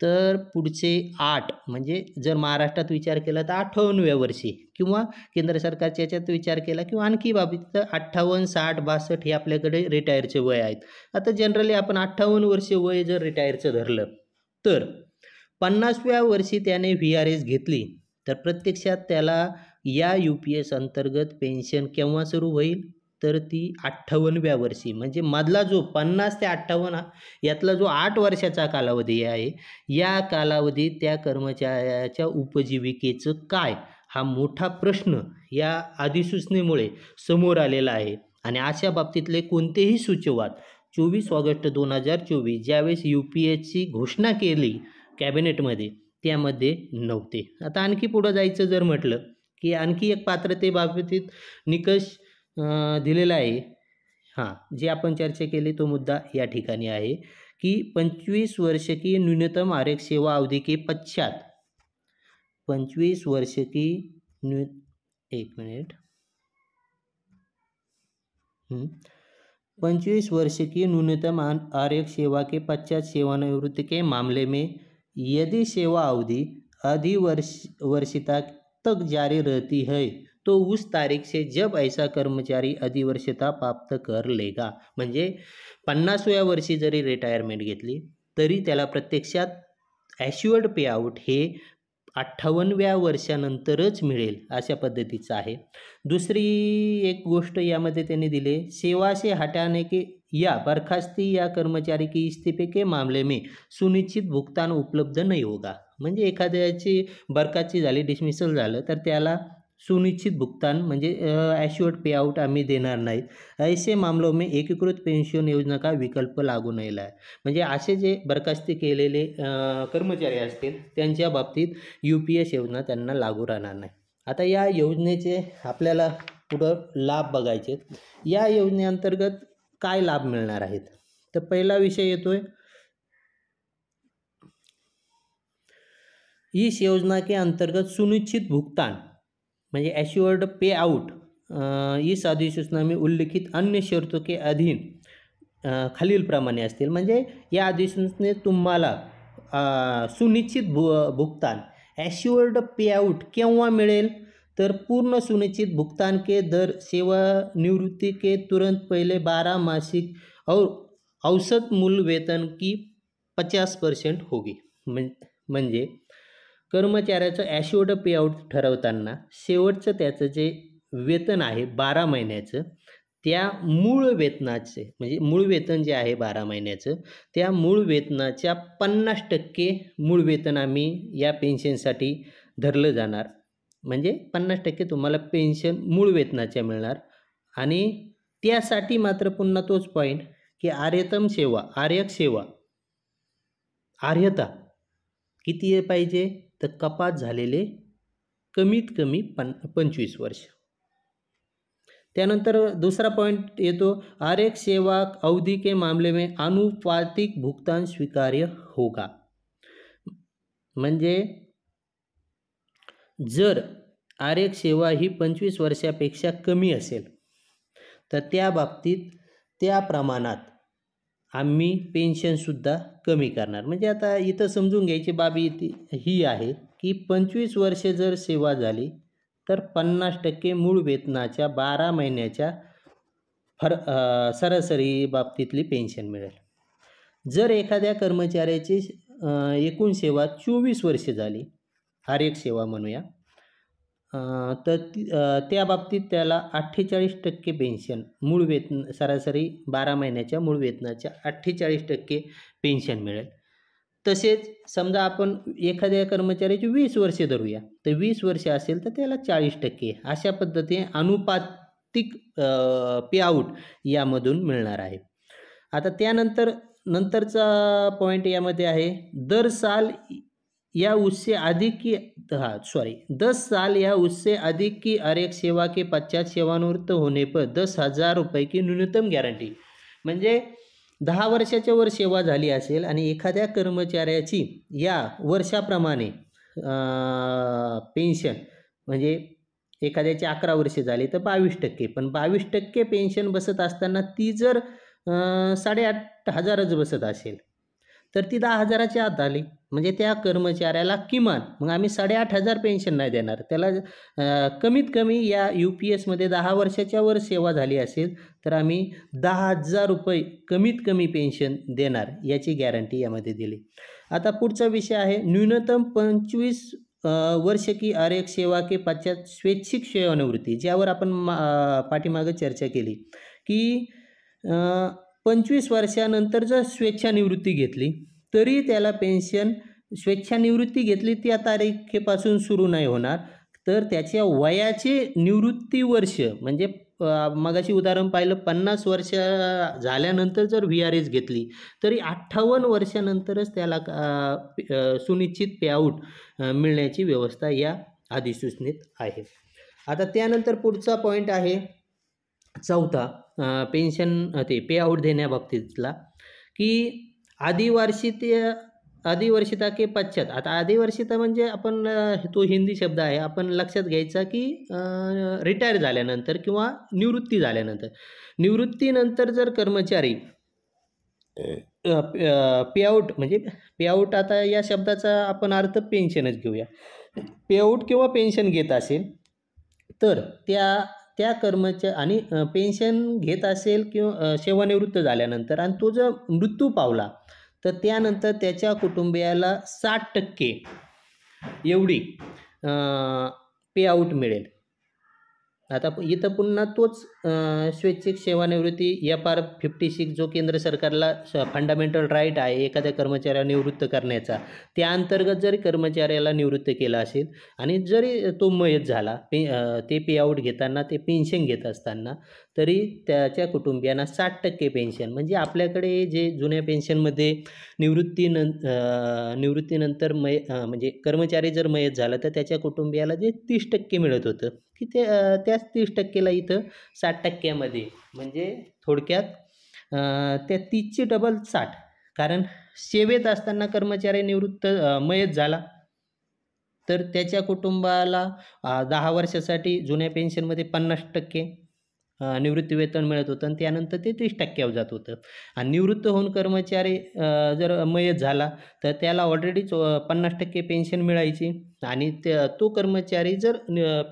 तर पुढचे 8 म्हणजे जर महाराष्ट्रात विचार केला तर 58व्या वर्षी किंवा केंद्र सरकारच्या याच्यात विचार केला किंवा आणखी बाबतीत तर 58, 60, 62 हे आपल्याकडे रिटायरचे वय आहेत. आता जनरली आपण 58 वर्ष वय जर रिटायरचं धरलं तर 50व्या वर्षी त्याने VRS घेतली तर प्रत्यक्षात त्याला या UPS अंतर्गत पेन्शन केव्हा सुरू होईल तर ती 58व्या वर्षी. म्हणजे मधला जो 50 ते 58 यातला जो 8 वर्षाचा कालावधी आहे, या कालावधीत त्या कर्मचाऱ्याच्या उपजीविकेचं काय, हा मोठा प्रश्न या अधिसूचनेमुळे समोर आलेला आहे. आणि अशा बाबतीतले कोणतेही सूचवाद 24 ऑगस्ट 2024 ज्यावेळेस UPSची घोषणा केली कॅबिनेटमध्ये त्यामध्ये नव्हते. आता आणखी पुढं जायचं जर म्हटलं की आणखी एक पात्रतेबाबतीत निकष दिलेला आहे. जे आपण चर्चा केली तो मुद्दा या ठिकाणी आहे की 25 वर्ष की न्यूनतम आरक्षित सेवा अवधि के पश्चात 25 वर्ष की एक मिनट 25 वर्ष की न्यूनतम आरक्षित सेवा के पश्चात सेवानिवृत्ति के मामले में यदि सेवा अवधि अधिवर्षिता तक जारी रहती है तो उस तारीख से जब ऐसा कर्मचारी अधिवर्षिता प्राप्त कर लेगा. म्हणजे 50व्या वर्षी जरी रिटायरमेंट घेतली तरी त्याला प्रत्यक्षात ॲश्युअर्ड पेआउट हे 58व्या वर्षानंतरच मिळेल अशा पद्धतीचं आहे. दुसरी एक गोष्ट यामध्ये त्यांनी दिले, सेवा से हटाने के या बर्खास्ती या कर्मचारी की इस्तीफे के मामले में सुनिश्चित भुगतान उपलब्ध नहीं होगा. म्हणजे एखाद्याची बरखास्ती झाली, डिसमिसल झालं तर त्याला सुनिश्चित भुगतान म्हणजे ॲश्युअर्ड पेआउट आम्ही देणार नाहीत. ऐसे मामलों में एकीकृत पेन्शन योजना का विकल्प लागू नाही आहे. म्हणजे असे जे बरखास्ती केलेले कर्मचारी असतील त्यांच्या बाबतीत UPS योजना त्यांना लागू राहणार नाही. आता या योजनेचे आपल्याला पुढं लाभ बघायचे. या योजनेअंतर्गत काय लाभ मिळणार आहेत तर पहिला विषय येतोय, इस योजना के अंतर्गत सुनिश्चित भुगतान म्हणजे ॲश्युअर्ड पे आउट इस अधिसूचना में उल्लिखित अन्य शर्तों के अधीन खालीलप्रमाणे असतील. म्हणजे या अधिसूचनेत तुम्हाला सुनिश्चित भुगतान ॲश्युअर्ड पे आउट केव्हा मिळेल तर पूर्ण सुनिश्चित भुगतान के दर सेवानिवृत्ति के तुरंत पहले 12 मासिक और औसत मूल वेतन की 50% होगी. म्हणजे कर्मचाऱ्याचं ॲश्युअर्ड पेआउट ठरवताना शेवटचं त्याचं जे वेतन आहे 12 महिन्याचं त्या मूळ वेतनाचे म्हणजे मूळ वेतन जे आहे 12 महिन्याचं त्या मूळ वेतनाच्या 50% मूळ वेतन आम्ही या पेन्शनसाठी धरलं जाणार. म्हणजे 50% तुम्हाला पेन्शन मूळ वेतनाच्या मिळणार. आणि त्यासाठी मात्र पुन्हा तोच पॉईंट की आर्यक सेवा आर्हता किती पाहिजे तर कपात झालेले कमीत कमी 25 वर्ष. त्यानंतर दूसरा पॉइंट येतो, आरक्षित सेवा अवधि के मामले में आनुपातिक भुगतान स्वीकार्य होगा. म्हणजे जर आरक्षित सेवा ही 25 वर्षापेक्षा कमी असेल तर त्या बाबतीत त्या प्रमाणात आम्ही पेन्शनसुद्धा कमी करणार. म्हणजे आता इथं समजून घ्यायची बाब ही आहे की 25 वर्षे जर सेवा झाली तर 50% मूळ वेतनाच्या 12 महिन्याच्या सरासरी बाबतीतली पेन्शन मिळेल. जर एखाद्या कर्मचाऱ्याची एकूण सेवा 24 वर्षे झाली, आरेख सेवा म्हणूया, तर त्या बाबतीत त्याला 48% पेन्शन, मूळ वेतन सरासरी 12 महिन्याच्या मूळ वेतनाच्या 48% पेन्शन मिळेल. तसेच समजा आपण एखाद्या कर्मचाऱ्याची 20 वर्षे धरूया, तर 20 वर्षे असेल तर त्याला 40%, अशा पद्धतीने अनुपातिक पेआउट यामधून मिळणार आहे. आता नंतरचा पॉईंट यामध्ये आहे, 10 साल या उससे अधिक की आरेख सेवा के पश्चात सेवानिवृत्त होने पर 10,000 रुपये की न्यूनतम गॅरंटी. म्हणजे 10 वर्षाच्या वर सेवा झाली असेल आणि एखाद्या कर्मचाऱ्याची या वर्षाप्रमाणे पेन्शन, म्हणजे एखाद्याची 11 वर्षे झाली तर 22%, पण 22% पेन्शन बसत असताना ती जर 8,500च बसत असेल तर ती 10,000च्या आत आली, म्हणजे त्या कर्मचाऱ्याला किमान, मग आम्ही 8,500 पेन्शन नाही देणार त्याला, कमीत कमी या UPSमध्ये 10 वर्षाच्या वर सेवा झाली असेल तर आम्ही 10,000 रुपये कमीत कमी पेन्शन देणार, याची गॅरंटी यामध्ये दिली. आता पुढचा विषय आहे, न्यूनतम 25 वर्ष की आरेख सेवा के पश्चात स्वैच्छिक सेवानिवृत्ती, ज्यावर आपण पाठीमागे चर्चा केली की 25 वर्षानंतर जर स्वेच्छानिवृत्ती घेतली तरी त्याला पेन्शन, स्वेच्छानिवृत्ती घेतली त्या तारखेपासून सुरू नाही होणार, तर त्याच्या वयाचे निवृत्ती वर्ष, म्हणजे मगाशी उदाहरण पाहिलं 50 वर्ष झाल्यानंतर जर VRS घेतली तरी 58 वर्षानंतरच त्याला सुनिश्चित पेआउट मिळण्याची व्यवस्था या अधिसूचनेत आहे. आता त्यानंतर पुढचा पॉईंट आहे चौथा, पेन्शन पेआउट देण्याबाबतीतला, की आदिवर्षिता के पश्चात. आता आदिवर्षिता म्हणजे आपण तो हिंदी शब्द आहे, आपण लक्षात घ्यायचा की रिटायर झाल्यानंतर किंवा निवृत्ती झाल्यानंतर. निवृत्तीनंतर जर कर्मचारी पेआउट, म्हणजे पेआउट, आता या शब्दाचा आपण अर्थ पेन्शनच घेऊया, पेआउट किंवा पेन्शन घेत असेल तर त्या कर्मचारी आणि पेन्शन घेत असेल किंवा सेवानिवृत्त झाल्यानंतर आणि तो जर मृत्यू पावला तर त्यानंतर त्याच्या कुटुंबियाला 60% एवढी पेआउट मिळेल. आता इथं पुन्हा तोच स्वैच्छिक सेवानिवृत्ती FR 56 जो केंद्र सरकारला फंडामेंटल राईट आहे एखाद्या कर्मचाऱ्याला निवृत्त करण्याचा, त्या अंतर्गत जरी कर्मचाऱ्याला निवृत्त केला असेल आणि जरी तो मयत झाला, ते पेआउट घेताना, ते पेन्शन घेत असताना, तरी त्याच्या कुटुंबियांना 60% पेन्शन, म्हणजे आपल्याकडे जे जुन्या पेन्शनमध्ये निवृत्तीनंतर म्हणजे कर्मचारी जर मयत झाला तर त्याच्या कुटुंबियाला जे 30% मिळत होतं की त्याच 30%ला इथं 60%मध्ये, म्हणजे थोडक्यात त्या 30ची डबल 60, कारण सेवेत असताना कर्मचारी मयत झाला तर त्याच्या कुटुंबाला 10 वर्षासाठी जुन्या पेन्शनमध्ये 50% निवृत्तीवेतन मिळत होतं आणि त्यानंतर ते 30%वर जात होतं. आणि निवृत्त होऊन कर्मचारी जर मयत झाला तर त्याला ऑलरेडी 50% पेन्शन मिळायची आणि तो कर्मचारी जर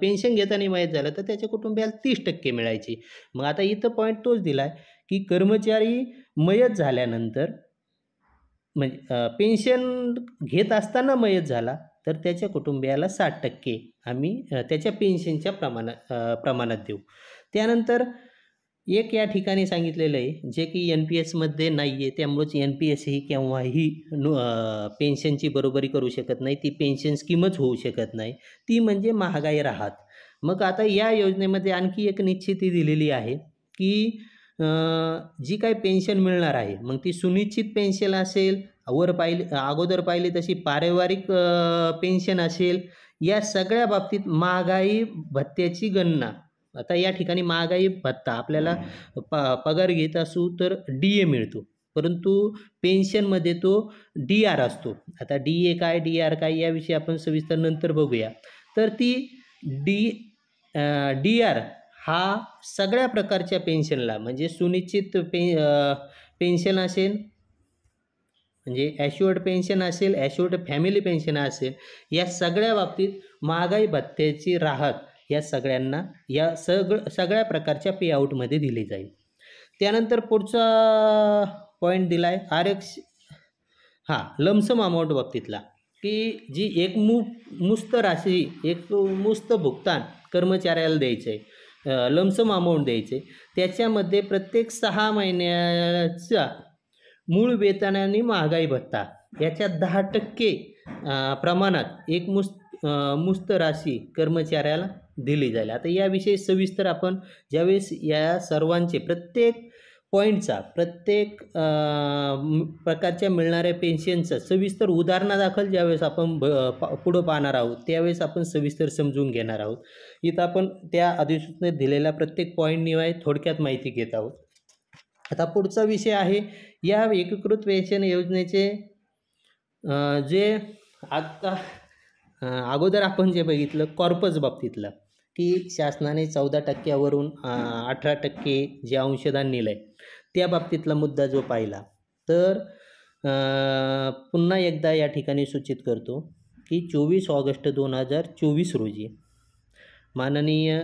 पेन्शन घेताना मयत झाला तर त्याच्या कुटुंबियाला 30% मिळायची. मग आता इथं पॉईंट तोच दिला आहे की कर्मचारी मयत झाल्यानंतर, म्हणजे पेन्शन घेत असताना मयत झाला तर त्याच्या कुटुंबियाला 60% आम्ही त्याच्या पेन्शनच्या प्रमाणात देऊ. त्यानंतर एक या ठिकाणी सांगितलेलं आहे, जे की NPSमध्ये नाही आहे, त्यामुळेच NPS ही केव्हाही पेन्शनची बरोबरी करू शकत नाही, ती पेन्शन स्कीमच होऊ शकत नाही, ती म्हणजे महागाई राहत. मग आता या योजनेमध्ये आणखी एक निश्चिती दिलेली आहे की जी काही पेन्शन मिळणार आहे, मग ती सुनिश्चित पेन्शन असेल, अगोदर पाहिली तशी पारिवारिक पेन्शन असेल, या सगळ्या बाबतीत महागाई भत्त्याची गणना. आता या ठिकाणी महागाई भत्ता आपल्याला पगार घेत असू तर DA मिळतो, परंतु पेन्शनमध्ये तो DR असतो. आता DA काय, DR काय याविषयी आपण सविस्तर नंतर बघूया. तर ती DR हा सगळ्या प्रकारच्या पेन्शनला, म्हणजे सुनिश्चित पेन्शन असेल, म्हणजे ॲश्युअर्ड पेन्शन असेल, ॲश्युअर्ड फॅमिली पेन्शन असेल, या सगळ्या बाबतीत महागाई भत्त्याची राहत या सगळ्यांना या सगळ्या प्रकारच्या पेआउटमध्ये दिली जाईल. त्यानंतर पुढचा पॉईंट दिला आहे लमसम अमाऊंट बाबतीतला, की जी मुस्त राशी, एक मुस्त भुगतान कर्मचाऱ्याला द्यायचं आहे, लमसम अमाऊंट द्यायचे, त्याच्यामध्ये प्रत्येक 6 महिन्याचा मूळ वेतन आणि महागाई भत्ता याच्या 10% प्रमाणात एक मुस्त राशी कर्मचाऱ्याला दिली जाईल. आता याविषयी सविस्तर आपण ज्यावेळेस या सर्वांचे प्रत्येक पॉईंटचा, प्रत्येक प्रकारच्या मिळणाऱ्या पेन्शनचा सविस्तर उदाहरणादाखल ज्यावेळेस आपण पुढं पाहणार आहोत, त्यावेळेस आपण सविस्तर समजून घेणार आहोत. इथं आपण त्या अधिसूचनेत दिलेल्या प्रत्येक पॉईंटनिवाय थोडक्यात माहिती घेत आहोत. आता पुढचा विषय आहे या एकीकृत पेन्शन योजनेचे जे आत्ता अगोदर आपण जे बघितलं कॉर्पस बाबतीतलं, की शासनाने 14% 18% जे अंशदान नेलं आहे त्या बाबतीतला मुद्दा जो पाहिला, तर पुन्हा एकदा या ठिकाणी सूचित करतो की 24 ऑगस्ट 2024 रोजी माननीय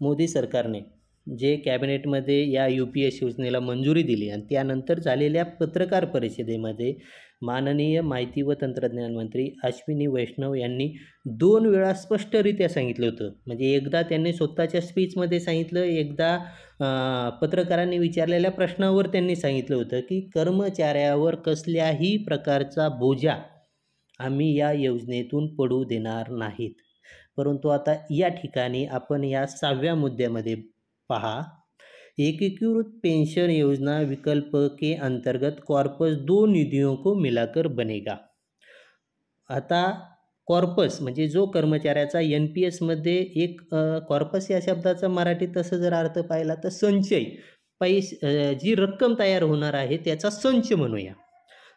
मोदी सरकारने जे कॅबिनेटमध्ये या UPS योजनेला मंजुरी दिली आणि त्यानंतर झालेल्या पत्रकार परिषदेमध्ये माननीय माहिती व तंत्रज्ञान मंत्री अश्विनी वैष्णव यांनी 2 वेळा स्पष्टरित्या सांगितलं होतं. म्हणजे एकदा त्यांनी स्वतःच्या स्पीचमध्ये सांगितलं, एकदा पत्रकारांनी विचारलेल्या प्रश्नावर त्यांनी सांगितलं होतं की कर्मचाऱ्यावर कसल्याही प्रकारचा बोजा आम्ही या योजनेतून पडू देणार नाहीत. परंतु आता या ठिकाणी आपण या 6व्या मुद्द्यामध्ये पहा, एकीकृत पेंशन योजना विकल्प के अंतर्गत कॉर्पस 2 निधियों को मिलाकर बनेगा. आता कॉर्पस म्हणजे जो कर्मचाऱ्याचा NPS मध्ये एक कॉर्पस या शब्दाचा मराठी तसं जर अर्थ पाहिला तर संचय, जी रक्कम तयार होणार आहे त्याचा संच म्हणूया.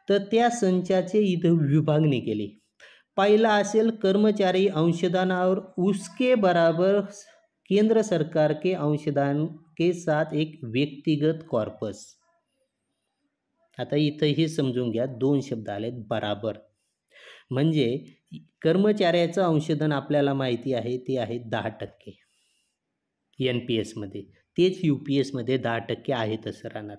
तर त्या संचाचे इथं विभागणी केली. पहिला असेल कर्मचारी अंशदान और उसके बराबर केंद्र सरकार के अंशदान के साथ एक व्यक्तिगत कॉर्पस. आता इथं हे समजून घ्या, 2 शब्द आलेत बराबर. म्हणजे कर्मचाऱ्याचं अंशदान आपल्याला माहिती आहे ते आहे 10% NPS मध्ये, तेच UPS मध्ये 10% आहे तसं राहणार.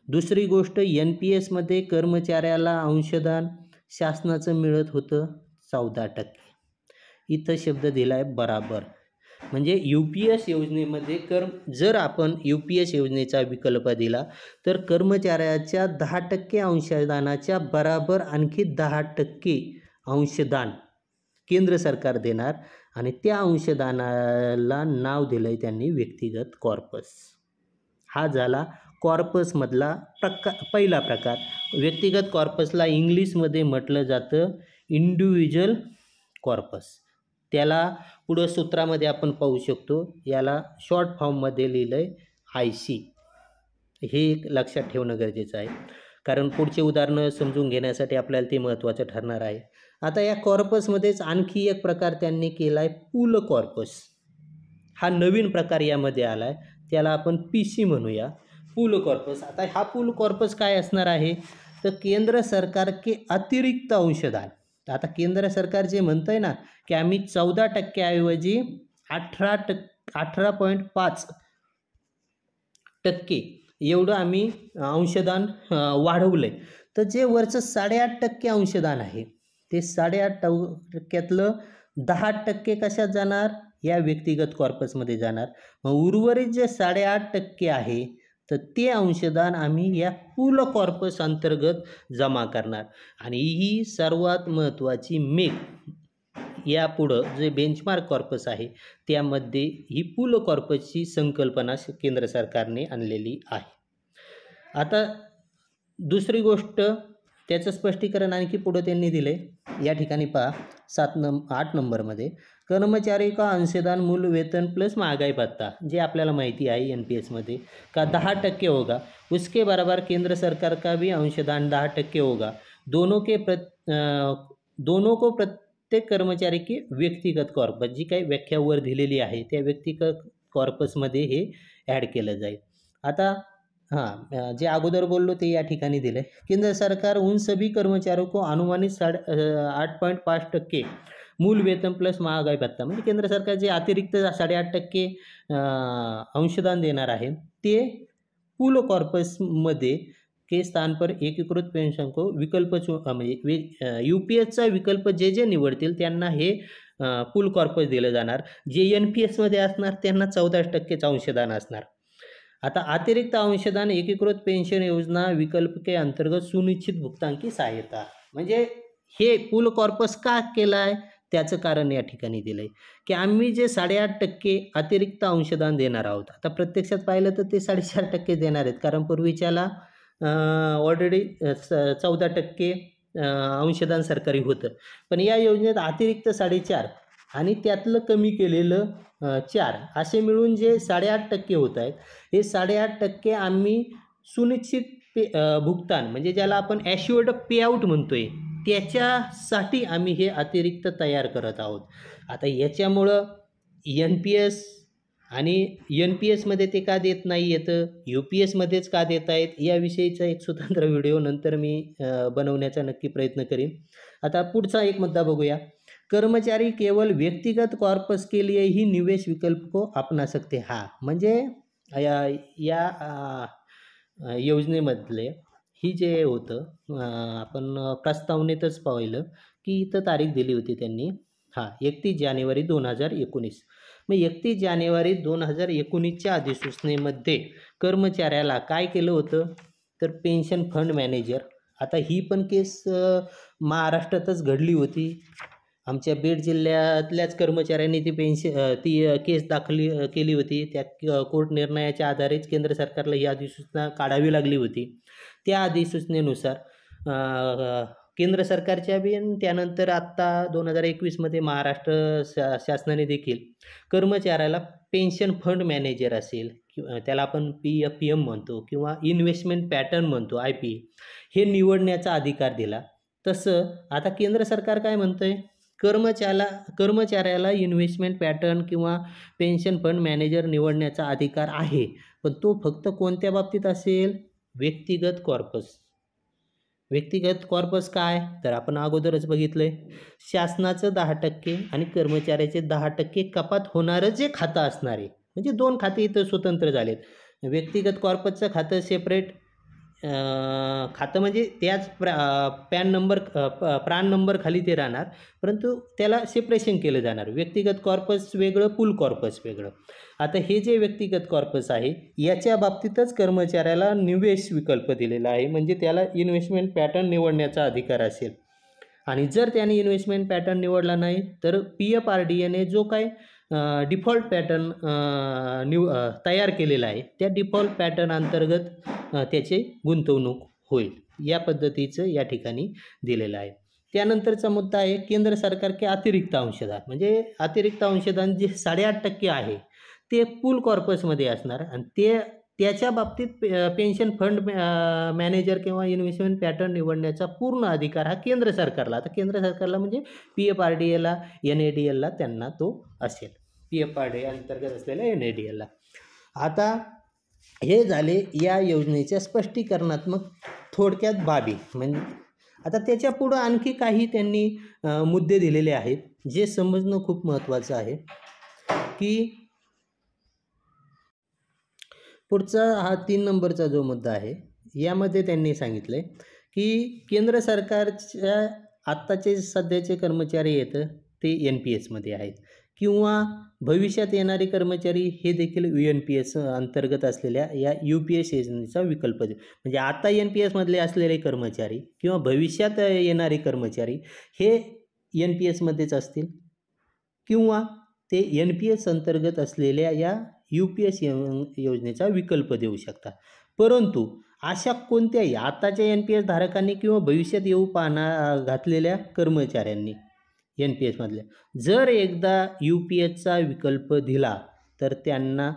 दुसरी गोष्ट, NPS मध्ये कर्मचाऱ्याला अंशदान शासनाचं मिळत होतं 14%. इथं शब्द दिला आहे बराबर. म्हणजे UPS योजनेमध्ये जर आपण UPS योजनेचा विकल्प दिला तर कर्मचाऱ्याच्या 10% अंशदानाच्या बराबर आणखी 10% अंशदान केंद्र सरकार देणार आणि त्या अंशदानाला नाव दिलं आहे त्यांनी व्यक्तिगत कॉर्पस. हा झाला कॉर्पसमधला पहिला प्रकार. व्यक्तिगत कॉर्पसला इंग्लिशमध्ये म्हटलं जातं इंडिव्हिज्युअल कॉर्पस. त्याला पुढं सूत्रामध्ये आपण पाहू शकतो, याला शॉर्ट फॉर्ममध्ये लिहिलं आहे IC. हे एक लक्षात ठेवणं गरजेचं आहे, कारण पुढचे उदाहरणं समजून घेण्यासाठी आपल्याला ते महत्त्वाचं ठरणार आहे. आता या कॉर्पसमध्येच आणखी एक प्रकार त्यांनी केला आहे पूल कॉर्पस. हा नवीन प्रकार यामध्ये आला आहे, त्याला आपण PC म्हणूया, पूल कॉर्पस. आता हा पूल कॉर्पस काय असणार आहे, तर केंद्र सरकार के अतिरिक्त अंशदान. आता केंद्र सरकार जे म्हणतं आहे ना की आम्ही 14% ऐवजी 18.5% एवढं आम्ही अंशदान वाढवलं आहे, तर जे वरचं 8.5% अंशदान आहे ते 8.5%तलं 10% कशात जाणार, या व्यक्तिगत कॉर्पसमध्ये जाणार. मग उर्वरित जे 8.5% आहे तर ते अंशदान आम्ही या पूल कॉर्पस अंतर्गत जमा करणार. आणि ही सर्वात महत्त्वाची यापुढं जे बेंचमार्क कॉर्पस आहे त्यामध्ये ही पूल कॉर्पसची संकल्पना केंद्र सरकारने आणलेली आहे. आता दुसरी गोष्ट, त्याचं स्पष्टीकरण आणखी पुढं त्यांनी दिले. या ठिकाणी पहा 8 नंबरमध्ये, कर्मचारी का अंशदान मूल वेतन प्लस महागाई भत्ता, जे आपल्याला माहिती आहे NPS मध्ये का 10% होगा, उसके बराबर केंद्र सरकार का भी अंशदान 10% होगा. दोनों को प्रत्येक कर्मचारी की व्यक्तिगत कॉर्पस, जी काही व्याख्यावर दिलेली आहे त्या व्यक्तिगत कॉर्पसमध्ये हे ॲड केलं जाईल. आता जे अगोदर बोललो ते या ठिकाणी दिले. केंद्र सरकार उन सभी कर्मचारियों को अनुमानित 8.5% मूल वेतन प्लस महागाई भत्ता, म्हणजे केंद्र सरकार जे अतिरिक्त 8.5% अंशदान देणार आहे ते पूल कॉर्पसमध्ये के स्थान पर एकीकृत पेंशन को विकल्प म्हणजे UPSचा विकल्प जे जे निवडतील त्यांना हे पूल कॉर्पस दिलं जाणार. जे NPSमध्ये असणार त्यांना 14% अंशदान असणार. आता अतिरिक्त अंशदान एकीकृत पेंशन योजना विकल्प के अंतर्गत सुनिश्चित भुगतान की सहायता, म्हणजे हे पूल कॉर्पस का केलं आहे त्याचं कारण या ठिकाणी दिलं आहे की आम्ही जे 8.5% अतिरिक्त अंशदान देणार आहोत. आता प्रत्यक्षात पाहिलं तर ते 4.5% देणार आहेत, कारण पूर्वीच्याला ऑलरेडी 14% अंशदान सरकारी होतं. पण या योजनेत अतिरिक्त 4.5 आणि त्यातलं कमी केलेलं 4 असे मिळून जे 8.5% होत आहेत, हे 8.5% आम्ही सुनिश्चित भुगतान म्हणजे ज्याला आपण ॲश्युअर्ड पेआउट म्हणतोय त्याच्यासाठी आम्ही हे अतिरिक्त तयार करत आहोत. आता याच्यामुळं NPS आणि NPSमध्ये ते का देत नाही येतं, UPSमध्येच का देत आहेत याविषयीचा एक स्वतंत्र व्हिडिओ नंतर मी बनवण्याचा नक्की प्रयत्न करीन. आता पुढचा एक मुद्दा बघूया. कर्मचारी केवळ व्यक्तिगत कॉर्पस के लिए ही निवेश विकल्प को अपना सकते. हा म्हणजे या योजनेमधले ही जे होतं आपण प्रस्तावनेतच पाहिलं की इथं तारीख दिली होती त्यांनी 31 जानेवारी 2019. मग 31 जानेवारी 2019च्या अधिसूचनेमध्ये कर्मचाऱ्याला काय केलं होतं तर पेन्शन फंड मॅनेजर, आता ही पण केस महाराष्ट्रातच घडली होती. आमच्या बीड जिल्ह्यातल्याच कर्मचाऱ्यांनी ती केस दाखल केली होती. त्या कोर्ट निर्णयाच्या आधारेच केंद्र सरकारला ही अधिसूचना काढावी लागली होती. त्या अधिसूचनेनुसार केंद्र सरकारच्या बी आणि त्यानंतर आत्ता 2021मध्ये महाराष्ट्र शासनाने देखील कर्मचाऱ्याला पेन्शन फंड मॅनेजर असेल किंवा त्याला आपण PFPM म्हणतो किंवा इन्व्हेस्टमेंट पॅटर्न म्हणतो IP, हे निवडण्याचा अधिकार दिला. तसं आता केंद्र सरकार काय म्हणतं आहे, कर्मचाऱ्याला इन्व्हेस्टमेंट पॅटर्न किंवा पेन्शन फंड मॅनेजर निवडण्याचा अधिकार आहे, पण तो फक्त कोणत्या बाबतीत असेल, व्यक्तिगत कॉर्पस काय तर आपण अगोदरच बघितलं आहे, शासनाचं 10% आणि कर्मचाऱ्याचे 10% कपात होणारं जे खातं असणार आहे, म्हणजे 2 खाते इथं स्वतंत्र झालेत. व्यक्तिगत कॉर्पसचं खातं सेपरेट खातं म्हणजे त्याच प्राण नंबर खाली ते राहणार, परंतु त्याला सेपरेशन केलं जाणार. व्यक्तिगत कॉर्पस वेगळं, पूल कॉर्पस वेगळं. आता हे जे व्यक्तिगत कॉर्पस आहे याच्या बाबतीतच कर्मचाऱ्याला निवेश विकल्प दिलेला आहे, म्हणजे त्याला इन्व्हेस्टमेंट पॅटर्न निवडण्याचा अधिकार असेल. आणि जर त्याने इन्व्हेस्टमेंट पॅटर्न निवडला नाही तर PFRDAने जो काय डिफॉल्ट पॅटर्न तयार केलेला आहे त्या डिफॉल्ट पॅटर्न अंतर्गत त्याचे गुंतवणूक होईल. या पद्धतीचं या ठिकाणी दिलेलं आहे. त्यानंतरचा मुद्दा आहे केंद्र सरकार के अतिरिक्त अंशदान, म्हणजे अतिरिक्त अंशदान जे 8.5% आहे ते पूल कॉर्पसमध्ये असणार आणि त्याच्या बाबतीत पेन्शन फंड मॅनेजर किंवा इन्व्हेस्टमेंट पॅटर्न निवडण्याचा पूर्ण अधिकार हा केंद्र सरकारला, आता केंद्र सरकारला म्हणजे PFRDAला, NADLला त्यांना तो असेल. PFRDA अंतर्गत असलेल्या NADLला. आता हे झाले या योजनेच्या स्पष्टीकरणात्मक थोडक्यात बाबी. म्हणजे आता त्याच्या पुढं आणखी काही त्यांनी मुद्दे दिलेले आहेत जे समजणं खूप महत्त्वाचं आहे. की पुढचा हा 3 नंबरचा जो मुद्दा आहे यामध्ये त्यांनी सांगितलं आहे की केंद्र सरकारच्या आत्ताचे सध्याचे कर्मचारी येतं ते NPSमध्ये आहेत किंवा भविष्यात येणारे कर्मचारी हे देखील UNPS अंतर्गत असलेल्या या UPS योजनेचा विकल्प दे, म्हणजे आता NPSमधले असलेले कर्मचारी किंवा भविष्यात येणारे कर्मचारी हे NPSमध्येच असतील किंवा ते NPS अंतर्गत असलेल्या या UPS योजनेचा विकल्प देऊ शकतात. परंतु अशा कोणत्याही आताच्या NPS धारकांनी किंवा भविष्यात येऊ घातलेल्या कर्मचाऱ्यांनी NPSमधल्या जर एकदा UPSचा विकल्प दिला तर त्यांना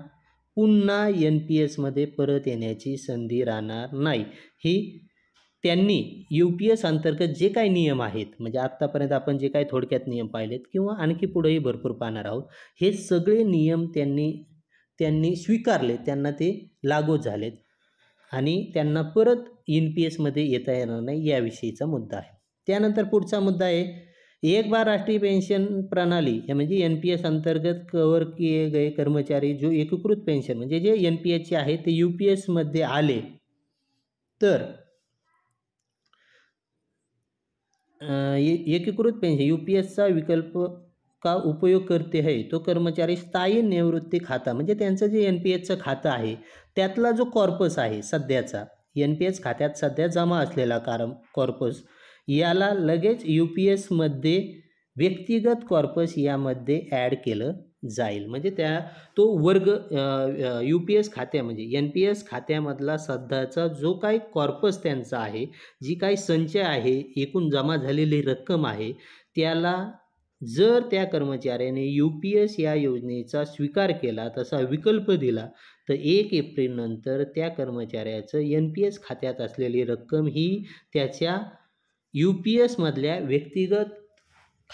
पुन्हा NPSमध्ये परत येण्याची संधी राहणार नाही. ही त्यांनी UPS अंतर्गत जे काही नियम आहेत, म्हणजे आत्तापर्यंत आपण जे काही थोडक्यात नियम पाहिलेत किंवा आणखी पुढेही भरपूर पाहणार आहोत, हे सगळे नियम त्यांनी स्वीकारले, त्यांना ते लागू झालेत आणि त्यांना परत NPSमध्ये येता येणार नाही याविषयीचा मुद्दा आहे. त्यानंतर पुढचा मुद्दा आहे एक बार राष्ट्रीय पेंशन प्रणाली म्हणजे NPS अंतर्गत कव्हर किए गए कर्मचारी जो एकीकृत पेन्शन म्हणजे जे NPSचे आहे ते UPS मध्ये आले तर एकीकृत पेंशन UPSचा विकल्प का उपयोग करते है तो कर्मचारी स्थायी निवृत्ती खाता म्हणजे त्यांचं जे NPSचं खातं आहे त्यातला जो कॉर्पस आहे सध्याचा NPS खात्यात सध्या जमा असलेला कॉर्पस याला लगेच UPS मध्ये व्यक्तिगत कॉर्पस यामध्ये ॲड केलं जाईल म्हणजे तो वर्ग UPS खात्यामध्ये NPS खात्यामधला सध्याचा जो काही कॉर्पस त्यांचा आहे जी काही संचय आहे एकूण जमा झालेली रक्कम आहे त्याला जर त्या कर्मचाऱ्याने UPS या योजनेचा स्वीकार केला तसा विकल्प दिला तर 1 एप्रिलनंतर त्या कर्मचाऱ्याचं NPS खात्यात असलेली रक्कम ही त्याच्या UPS मधल्या व्यक्तिगत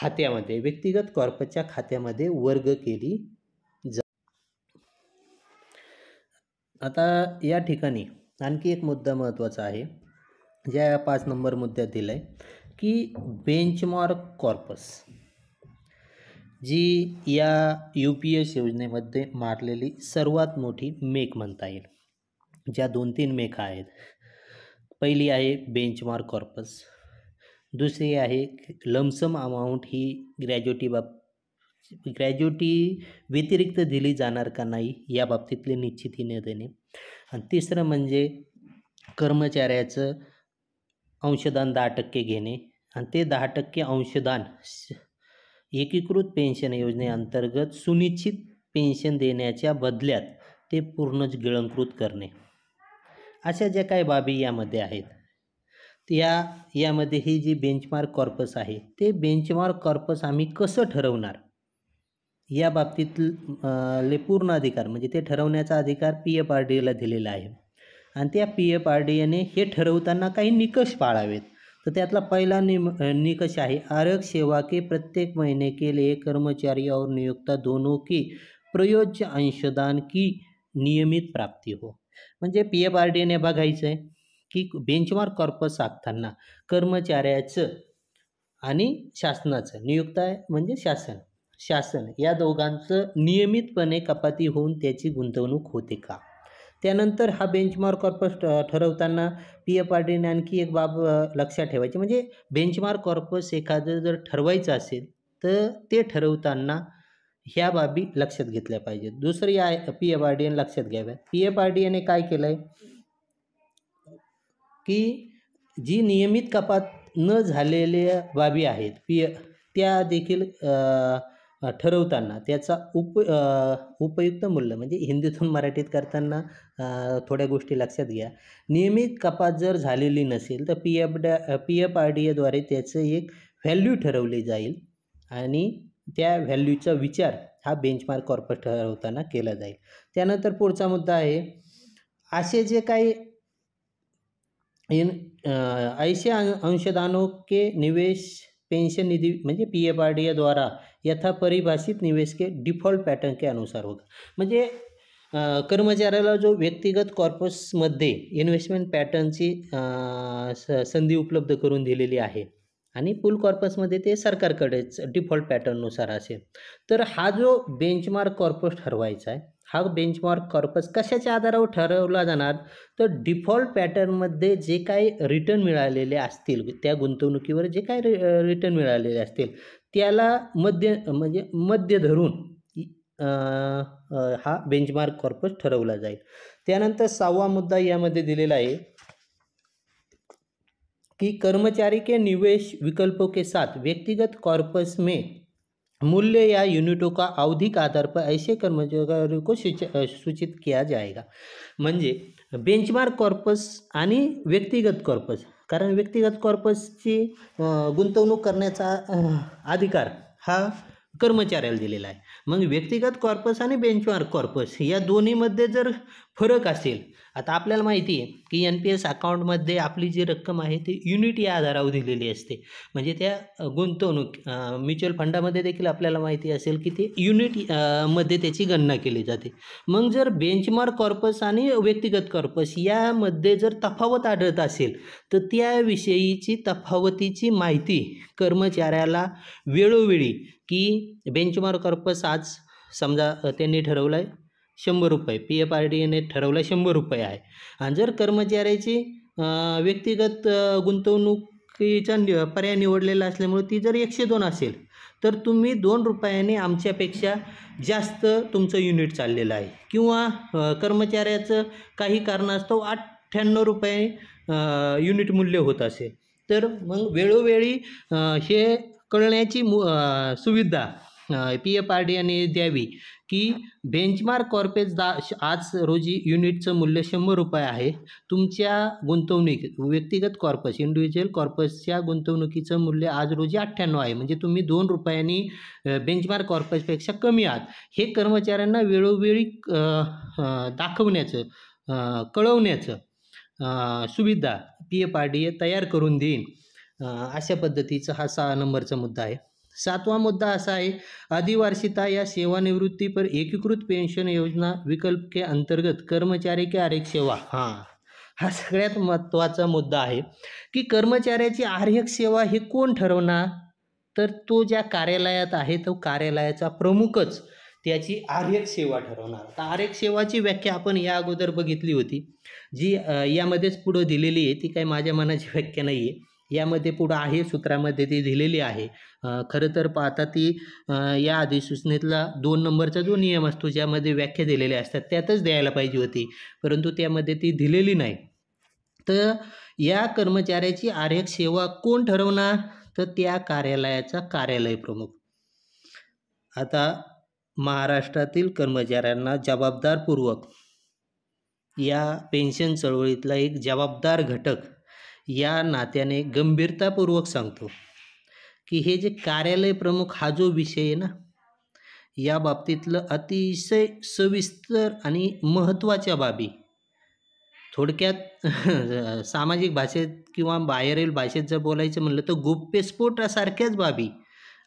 खात्यामध्ये व्यक्तिगत कॉर्पसच्या खात्यामध्ये वर्ग केली आता या ठिकाणी आणखी एक मुद्दा महत्त्वाचा आहे ज्या 5 नंबर मुद्द्यात दिला आहे की बेंचमार्क कॉर्पस जी या UPS योजनेमध्ये मारलेली सर्वात मोठी मेक म्हणता येईल ज्या 2-3 मेक आहेत पहिली आहे बेंचमार्क कॉर्पस दुसरी आहे लमसम अमाऊंट ही ग्रॅज्युटी व्यतिरिक्त दिली जाणार का नाही या बाबतीतले निश्चिती न देणे आणि तिसरं म्हणजे कर्मचाऱ्याचं अंशदान 10% घेणे आणि ते 10% अंशदान एकीकृत पेन्शन योजनेअंतर्गत सुनिश्चित पेन्शन देण्याच्या बदल्यात ते पूर्णच गिळंकृत करणे अशा ज्या काही बाबी यामध्ये आहेत यामध्ये ही जी बेंचमार्क कॉर्पस आहे ते बेंचमार्क कॉर्पस आम्ही कसं ठरवणार या बाबतीतले पूर्ण अधिकार म्हणजे ते ठरवण्याचा अधिकार PFRDAला दिलेला आहे आणि त्या PFRDAने हे ठरवताना काही निकष पाळावेत तो त्यातला पहिला निकष आहे आरक्षक सेवा के प्रत्येक महीने के लिए कर्मचारी और नियोक्ता दोनों की प्रयोज्य अंशदान की नियमित प्राप्ती हो म्हणजे PFRDAने बघायचं आहे की बेंचमार्क कॉर्पस आखताना कर्मचाऱ्याचं आणि शासनाचं नियुक्त आहे म्हणजे शासन या दोघांचं नियमितपणे कपाती होऊन त्याची गुंतवणूक होते का त्यानंतर हा बेंचमार्क कॉर्पस ठरवताना PFRDAने आणखी एक बाब लक्षात ठेवायची म्हणजे बेंचमार्क कॉर्पस एखादं जर ठरवायचं असेल तर ते ठरवताना ह्या बाबी लक्षात घेतल्या पाहिजेत दुसरी आहे PFRDAने लक्षात घ्याव्या PFRDAने काय केलं आहे की जी नियमित कपात न झालेल्या बाबी आहेत त्या देखील ठरवताना त्याचा उपयुक्त मूल्य म्हणजे हिंदीतून मराठीत करताना थोड्या गोष्टी लक्षात घ्या नियमित कपात जर झालेली नसेल तर PFRDAद्वारे त्याचं एक व्हॅल्यू ठरवली जाईल आणि त्या व्हॅल्यूचा विचार हा बेंचमार्क कॉर्पस ठरवताना केला जाईल त्यानंतर पुढचा मुद्दा आहे असे जे काही ऐसे अंशदानों के निवेश पेंशन निधि म्हणजे PFRDA द्वारा यथा परिभाषित निवेश के डिफॉल्ट पॅटर्न के अनुसार होगा म्हणजे कर्मचाऱ्याला जो व्यक्तिगत कॉर्पसमध्ये इन्व्हेस्टमेंट पॅटर्नची संधी उपलब्ध करून दिलेली आहे आणि पूल कॉर्पसमध्ये ते सरकारकडेच डिफॉल्ट पॅटर्ननुसार असेल तर हा जो बेंचमार्क कॉर्पस ठरवायचा आहे हा बेंचमार्क कॉर्पस कशाच्या आधारावर ठरवला जाणार तर डिफॉल्ट पॅटर्नमध्ये जे काही रिटर्न मिळालेले असतील त्या गुंतवणुकीवर जे काही रिटर्न मिळालेले असतील त्याला मध्य धरून हा बेंचमार्क कॉर्पस ठरवला जाईल त्यानंतर 6वा मुद्दा यामध्ये दिलेला आहे कि कर्मचारी के निवेश विकल्पों के साथ व्यक्तिगत कॉर्पस में मूल्य या यूनिटों का आवधिक आधार पर ऐसे कर्मचारियों को सूचित किया जाएगा म्हणजे बेंचमार्क कॉर्पस आणि व्यक्तिगत कॉर्पस कारण व्यक्तिगत कॉर्पसची गुंतवणूक करण्याचा अधिकार हा कर्मचाऱ्याला दिलेला आहे मग व्यक्तिगत कॉर्पस आणि बेंचमार्क कॉर्पस या दोन्हीमध्ये जर फरक असेल, आता आपल्याला माहिती आहे की NPS अकाउंटमध्ये आपली जी रक्कम आहे ती युनिट या आधारावर दिलेली असते. म्हणजे त्या गुंतवणूक म्युच्युअल फंडामध्ये देखील आपल्याला माहिती असेल की ते युनिट मध्ये त्याची गणना केली जाते. मग जर बेंचमार्क कॉर्पस आणि व्यक्तिगत कॉर्पस यामध्ये जर तफावत आढळत असेल तर त्याविषयीची तफावतीची माहिती कर्मचाऱ्याला वेळोवेळी की बेंचमार्क कॉर्पस आज समजा त्यांनी ठरवलं आहे ₹100, PFRDAने ठरवलं ₹100 आहे आणि जर कर्मचाऱ्याची व्यक्तिगत गुंतवणुकीचा पर्याय निवडलेला असल्यामुळे ती जर 102 असेल तर तुम्ही ₹2 आमच्यापेक्षा जास्त तुमचं युनिट चाललेलं आहे किंवा कर्मचाऱ्याचं काही कारणास्तव ₹98 युनिट मूल्य होत असेल तर मग वेळोवेळी हे कळण्याची सुविधा PFRDAने द्यावी की बेंचमार्क कॉर्पेस आज रोजी युनिटचं मूल्य ₹100 आहे. तुमच्या गुंतवणुकीत व्यक्तिगत कॉर्पस इंडिव्हिज्युअल कॉर्पसच्या गुंतवणुकीचं मूल्य आज रोजी 98 आहे. म्हणजे तुम्ही ₹2 बेंचमार्क कॉर्पसपेक्षा कमी आहात. हे कर्मचाऱ्यांना वेळोवेळी दाखवण्याचं कळवण्याचं सुविधा PFRDA तयार करून देईल. अशा पद्धतीचा हा 6 नंबरचा मुद्दा आहे. 7वा मुद्दा असा आहे, अधिवार्षिता या सेवानिवृत्ती पर एकीकृत पेंशन योजना विकल्प के अंतर्गत कर्मचारी के आरक्षण सेवा. हा सगळ्यात महत्त्वाचा मुद्दा आहे की कर्मचाऱ्याची आरक्षण सेवा हे कोण ठरवणार, तर तो ज्या कार्यालयात आहे तो कार्यालयाचा प्रमुखच त्याची आरक्षण सेवा ठरवणार. आता आरक्षण सेवाची व्याख्या आपण या अगोदर बघितली होती, जी यामध्येच पुढं दिलेली आहे. ती काही माझ्या मनाची व्याख्या नाही आहे, यामध्ये पुढं आहे सूत्रामध्ये ती दिलेली आहे. खरं तर पाहता ती या अधिसूचनेतला 2 नंबरचा जो नियम असतो ज्यामध्ये व्याख्या दिलेल्या असतात त्यातच द्यायला पाहिजे होती, परंतु त्यामध्ये ती दिलेली नाही. तर या कर्मचाऱ्याची आरक्षण सेवा कोण ठरवणार, तर त्या कार्यालयाचा कार्यालय प्रमुख. आता महाराष्ट्रातील कर्मचाऱ्यांना जबाबदारपूर्वक या पेन्शन चळवळीतला एक जबाबदार घटक या नात्याने गंभीरतापूर्वक सांगतो की हे जे कार्यालय प्रमुख हा जो विषय आहे ना, या बाबतीतलं अतिशय सविस्तर आणि महत्त्वाच्या बाबी थोडक्यात सामाजिक भाषेत किंवा बाहेरील भाषेत जर बोलायचं म्हणलं तर गोप्यस्फोटासारख्याच बाबी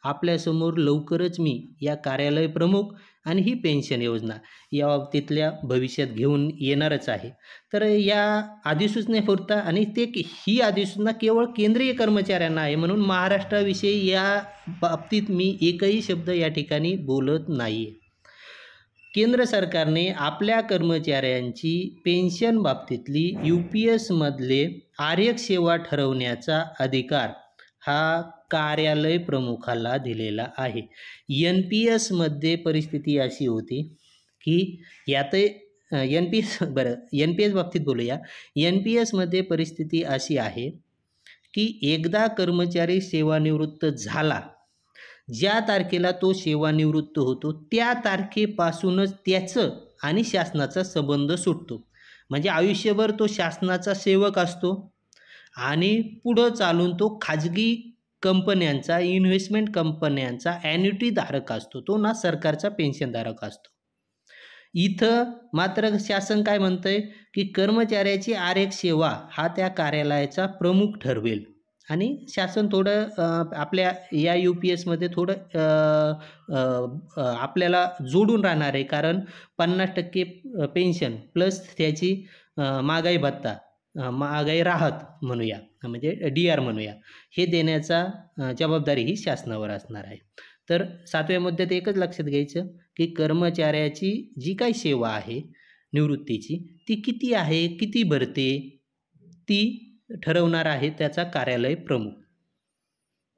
आपल्यासमोर लवकरच मी या कार्यालय प्रमुख आणि ही पेन्शन योजना या बाबतीतल्या भविष्यात घेऊन येणारच आहे. तर या अधिसूचनेपुरता आणि ही अधिसूचना केवळ केंद्रीय कर्मचाऱ्यांना आहे, म्हणून महाराष्ट्राविषयी या बाबतीत मी एकही शब्द या ठिकाणी बोलत नाही आहे. केंद्र सरकारने आपल्या कर्मचाऱ्यांची पेन्शन बाबतीतली UPSमधले आरक्षण सेवा ठरवण्याचा अधिकार हा कार्यालय प्रमुखाला दिलेला आहे. NPSमध्ये परिस्थिती अशी होती की यात NPS बाबतीत बोलूया. NPSमध्ये परिस्थिती अशी आहे की एकदा कर्मचारी सेवानिवृत्त झाला, ज्या तारखेला तो सेवानिवृत्त होतो त्या तारखेपासूनच त्याचं आणि शासनाचा संबंध सुटतो. म्हणजे आयुष्यभर तो शासनाचा सेवक असतो आणि पुढं चालून तो खाजगी कंपन्यांचा, इन्व्हेस्टमेंट कंपन्यांचा ॲन्युटी धारक असतो, तो ना सरकारचा पेन्शनधारक असतो. इथं मात्र शासन काय म्हणतंय की कर्मचाऱ्याची आरक्षण सेवा हा त्या कार्यालयाचा प्रमुख ठरवेल आणि शासन थोडं आपल्या या UPSमध्ये थोडं आपल्याला जोडून राहणार आहे, कारण 50% पेन्शन प्लस त्याची महागाई भत्ता, महागाई राहत म्हणूया, म्हणजे DR म्हणूया, हे देण्याचा जबाबदारी ही शासनावर असणार आहे. तर 7व्या मुद्द्यात एकच लक्षात घ्यायचं की कर्मचाऱ्याची जी काही सेवा आहे निवृत्तीची ती किती आहे, किती भरते, ती ठरवणार आहे त्याचा कार्यालय प्रमुख.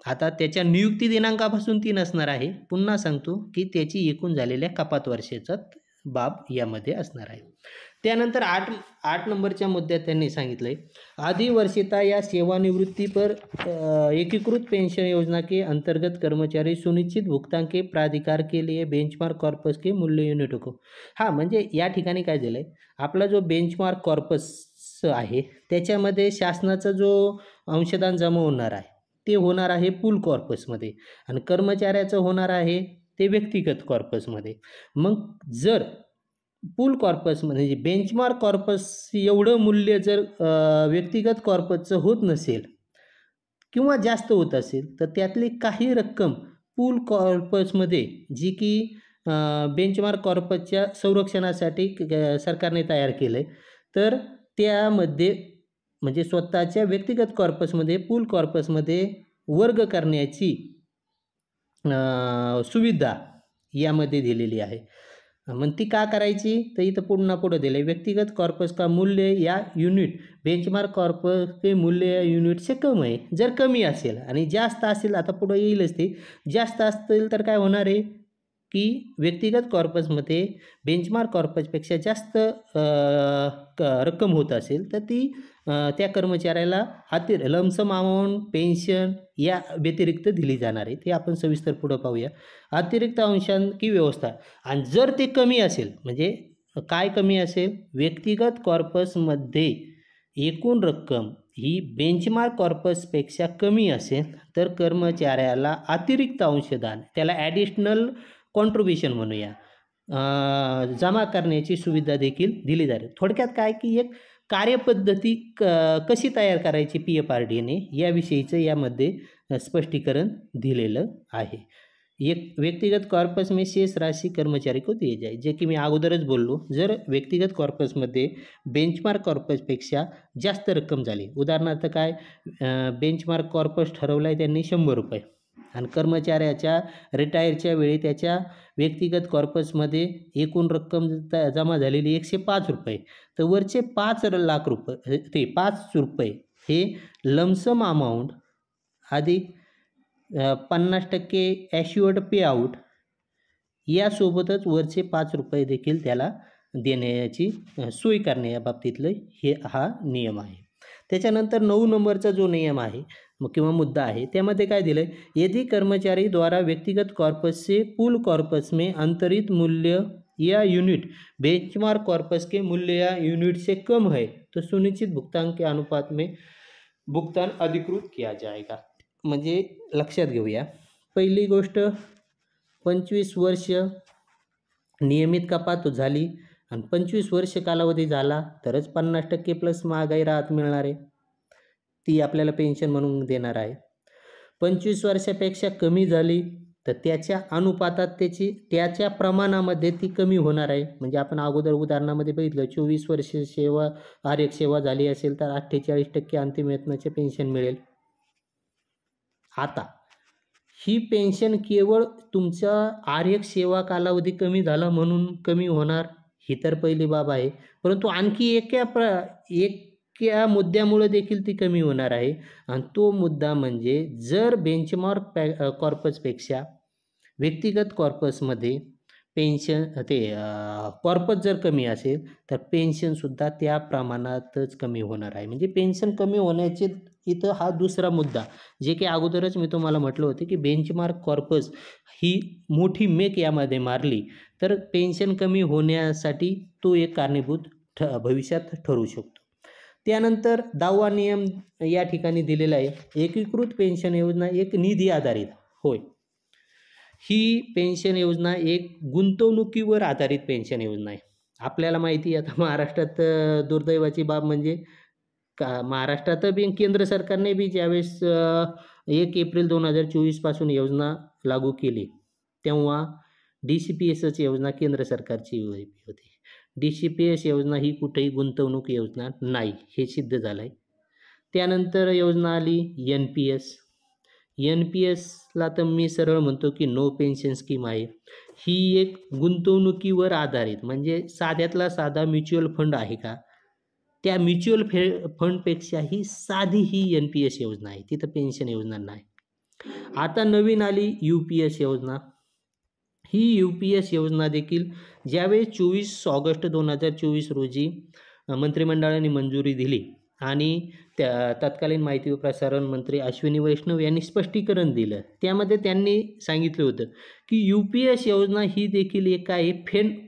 आता त्याच्या नियुक्ती दिनांकापासून ती नसणार आहे. पुन्हा सांगतो की त्याची एकूण झालेल्या कपात वर्षाचा बाब यामध्ये असणार आहे. त्यानंतर 8 नंबरच्या मुद्द्यात त्यांनी सांगितलंय, अधिवर्षिता या सेवानिवृत्ति पर एकीकृत पेंशन योजना के अंतर्गत कर्मचारी सुनिश्चित भुगतान के प्राधिकार के लिए बेंचमार्क कॉर्पस के मूल्य युनिट को. म्हणजे या ठिकाणी काय दिलं आहे, आपला जो बेंचमार्क कॉर्पस आहे त्याच्यामध्ये शासनाचा जो अंशदान जमा होणार आहे ते होणार आहे पूल कॉर्पसमध्ये आणि कर्मचाऱ्याचं होणार आहे ते व्यक्तिगत कॉर्पसमध्ये. मग जर पूल कॉर्पस म्हणजे बेंचमार्क कॉर्पस एवढं मूल्य जर व्यक्तिगत कॉर्पसचं होत नसेल किंवा जास्त होत असेल तर त्यातली काही रक्कम पूल कॉर्पसमध्ये जी की बेंचमार्क कॉर्पसच्या संरक्षणासाठी सरकारने तयार केलं आहे, तर त्यामध्ये म्हणजे स्वतःच्या व्यक्तिगत कॉर्पसमध्ये पूल कॉर्पसमध्ये वर्ग करण्याची सुविधा यामध्ये दिलेली आहे. मग ती का करायची, तर इथं पुन्हा पुढं दिलं आहे, व्यक्तिगत कॉर्पस का मूल्य या युनिट बेंचमार्क कॉर्पस के मूल्य या युनिट से कम आहे. जर कमी असेल आणि जास्त असेल, आता पुढं येईलच ते, जास्त असतील तर काय होणार आहे की व्यक्तिगत कॉर्पसमध्ये बेंचमार्क कॉर्पसपेक्षा जास्त रक्कम होत असेल तर ती त्या कर्मचाऱ्याला लमसम अमाऊंट पेन्शन या व्यतिरिक्त दिली जाणार आहे. ते आपण सविस्तर पुढं पाहूया. अतिरिक्त अंशांकी व्यवस्था, आणि जर ते कमी असेल म्हणजे काय कमी असेल, व्यक्तिगत कॉर्पसमध्ये एकूण रक्कम ही बेंचमार्क कॉर्पसपेक्षा कमी असेल तर कर्मचाऱ्याला अतिरिक्त अंशदान, त्याला ॲडिशनल कॉन्ट्रिब्युशन म्हणूया, जमा करण्याची सुविधा देखील दिली जाते. थोडक्यात काय की एक कार्यपद्धती कशी तयार करायची PFRDA याविषयीचं यामध्ये स्पष्टीकरण दिलेलं आहे. एक व्यक्तिगत कॉर्पस में शेष राशि कर्मचारी को दिए जाए, जे की मी अगोदरच बोललो, जर व्यक्तिगत कॉर्पसमध्ये बेंचमार्क कॉर्पसपेक्षा जास्त रक्कम झाली, उदाहरणार्थ काय, बेंचमार्क कॉर्पस ठरवला आहे त्यांनी 100 रुपये आणि कर्मचाऱ्याच्या रिटायरच्या वेळी त्याच्या व्यक्तिगत कॉर्पसमध्ये एकूण रक्कम जमा झालेली 105 रुपये, तर वरचे 5 लाख रुपये ते 5 रुपये हे लमसम अमाऊंट अधिक 50% ॲश्युअर्ड पे आऊट यासोबतच वरचे 5 रुपये देखील त्याला देण्याची सोय करण्याबाबतीतलं हा नियम आहे. त्याच्यानंतर 9 नंबरचा जो नियम आहे किंवा मुद्दा आहे त्यामध्ये काय दिलं आहे, यदि कर्मचारी द्वारा व्यक्तिगत कॉर्पस से पूल कॉर्पस में अंतरित मूल्य या यूनिट बेंचमार्क कॉर्पस के मूल्य या यूनिट से कम है तो सुनिश्चित भुगतान के अनुपात में भुगतान अधिकृत किया जाएगा. म्हणजे लक्षात घेऊया, पहिली गोष्ट 25 वर्ष नियमित कपात झाली आणि 25 वर्ष कालावधी झाला तरच 50% प्लस महागाई राहत मिळणार आहे, ती आपल्याला पेन्शन म्हणून देणार आहे. 25 वर्षापेक्षा कमी झाली तर त्याच्या अनुपातात त्याच्या प्रमाणामध्ये ती कमी होणार आहे. म्हणजे आपण अगोदर उदाहरणामध्ये बघितलं, 24 वर्ष सेवा आर्यक सेवा झाली असेल तर 48% अंतिम वेतनाचे पेन्शन मिळेल. आता ही पेन्शन केवळ तुमचा आर्यक सेवा कालावधी कमी झाला म्हणून कमी होणार ही तर पहिली बाब आहे, परंतु आणखी एका मुद्द्यामुळे देखील ती कमी होणार आहे आणि तो मुद्दा म्हणजे जर बेंचमार्क कॉर्पसपेक्षा व्यक्तिगत कॉर्पसमध्ये पेन्शन कॉर्पस जर कमी असेल तर पेन्शनसुद्धा त्या प्रमाणातच कमी होणार आहे. म्हणजे पेन्शन कमी होण्याचे इथं हा दुसरा मुद्दा, जे की अगोदरच मी तुम्हाला म्हटलं होतं की बेंचमार्क कॉर्पस ही मोठी मेक यामध्ये मारली तर पेन्शन कमी होण्यासाठी तो एक कारणीभूत भविष्यात ठरू शकतो. त्यानंतर 10वा नियम या ठिकाणी दिलेला आहे, एकीकृत पेन्शन योजना एक निधी आधारित होय. ही पेन्शन योजना एक गुंतवणुकीवर आधारित पेन्शन योजना आहे. आपल्याला माहिती आहे, आता महाराष्ट्रात दुर्दैवाची बाब म्हणजे महाराष्ट्रात बी केंद्र सरकारने बी ज्यावेळेस 1 एप्रिल 2024 पासून योजना लागू केली तेव्हा DCPSची योजना केंद्र सरकारची होती. DCPS योजना ही कुठेही गुंतवणूक योजना नाही, हे सिद्ध झालं आहे. त्यानंतर योजना आली NPSला तर मी सरळ म्हणतो की नो पेन्शन स्कीम आहे. ही एक गुंतवणुकीवर आधारित म्हणजे साध्यातला साधा म्युच्युअल फंड आहे का, त्या म्युच्युअल फंडपेक्षाही साधी ही NPS योजना आहे, तिथं पेन्शन योजना नाही. आता नवीन आली UPS योजना. ही UPS योजना देखील ज्यावेळेस 24 ऑगस्ट 2024 रोजी मंत्रिमंडळाने मंजुरी दिली आणि तत्कालीन माहिती व प्रसारण मंत्री अश्विनी वैष्णव यांनी स्पष्टीकरण दिलं. त्यामध्ये त्यांनी सांगितलं होतं की UPS योजना ही देखील एक आहे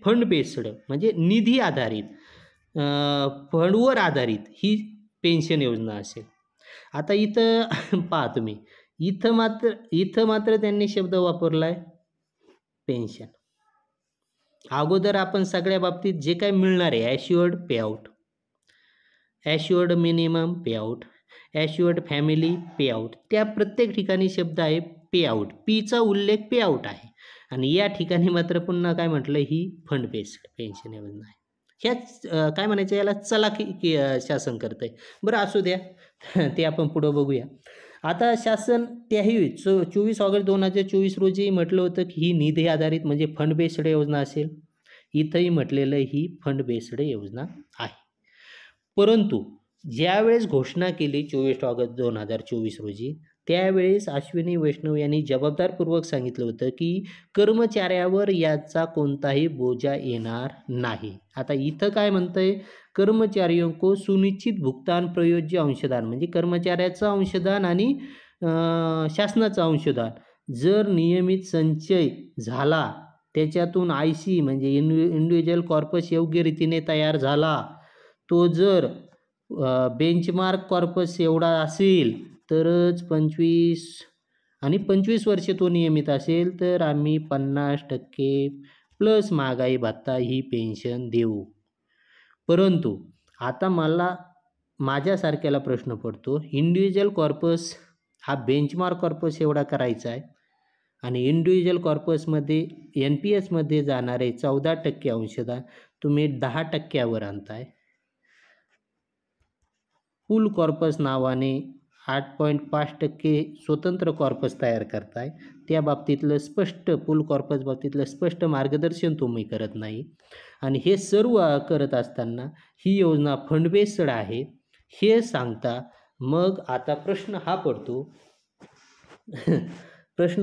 फंड बेस्ड म्हणजे निधी आधारित, फंडवर आधारित ही पेन्शन योजना असेल. आता इथं पहा तुम्ही, इथं मात्र त्यांनी शब्द वापरला आहे पेन्शन. अगोदर आपण सगळ्या बाबतीत जे काही मिळणार आहे assured payout, assured minimum payout, assured family payout, त्या प्रत्येक ठिकाणी शब्द आहे पेआउट, पीचा उल्लेख पेआउट आहे. आणि या ठिकाणी मात्र पुन्हा काय म्हटलं, ही फंड बेस्ड पेन्शन योजना आहे. ह्याच काय म्हणायचं, याला चलाखी शासन करतं आहे. बरं असू द्या, ते आपण पुढं बघूया. आता शासन त्याही 24 ऑगस्ट 2024 रोजी म्हटलं होतं की ही निधी आधारित म्हणजे फंड बेस्ड योजना असेल. इथंही म्हटलेलं ही फंड बेस्ड योजना आहे. परंतु ज्यावेळेस घोषणा केली 24 ऑगस्ट 2024 रोजी, त्यावेळेस अश्विनी वैष्णव यांनी जबाबदारपूर्वक सांगितलं होतं की कर्मचाऱ्यावर याचा कोणताही बोजा येणार नाही. आता इथं काय म्हणतंय, कर्मचारियों को सुनिश्चित भुगतान प्रयोज्य अंशदान, म्हणजे कर्मचाऱ्याचं अंशदान आणि शासनाचं अंशदान जर नियमित संचय झाला, त्याच्यातून IC म्हणजे इंडिव्हिज्युअल कॉर्पस योग्य रीतीने तयार झाला, तो जर बेंचमार्क कॉर्पस एवढा असेल तरच 25 वर्षे तो नियमित असेल तर आम्ही 50% प्लस महागाई भत्ता ही पेन्शन देऊ. परंतु आता माझ्यासारख्याला प्रश्न पडतो, इंडिव्हिज्युअल कॉर्पस हा बेंचमार्क कॉर्पस एवढा करायचा आहे आणि इंडिव्हिज्युअल कॉर्पसमध्ये NPS मध्ये जाणारे 14% अंशदान तुम्ही 10%वर आणताय. पूल कॉर्पस नावाने 8.5% स्वतंत्र कॉर्पस तयार करताय. त्या बाबतीतलं स्पष्ट पूल कॉर्पस बाबतीतलं स्पष्ट मार्गदर्शन तुम्ही करत नाही. आणि हे सर्व करत असताना ही योजना फंड बेस्ड आहे हे सांगता. मग आता प्रश्न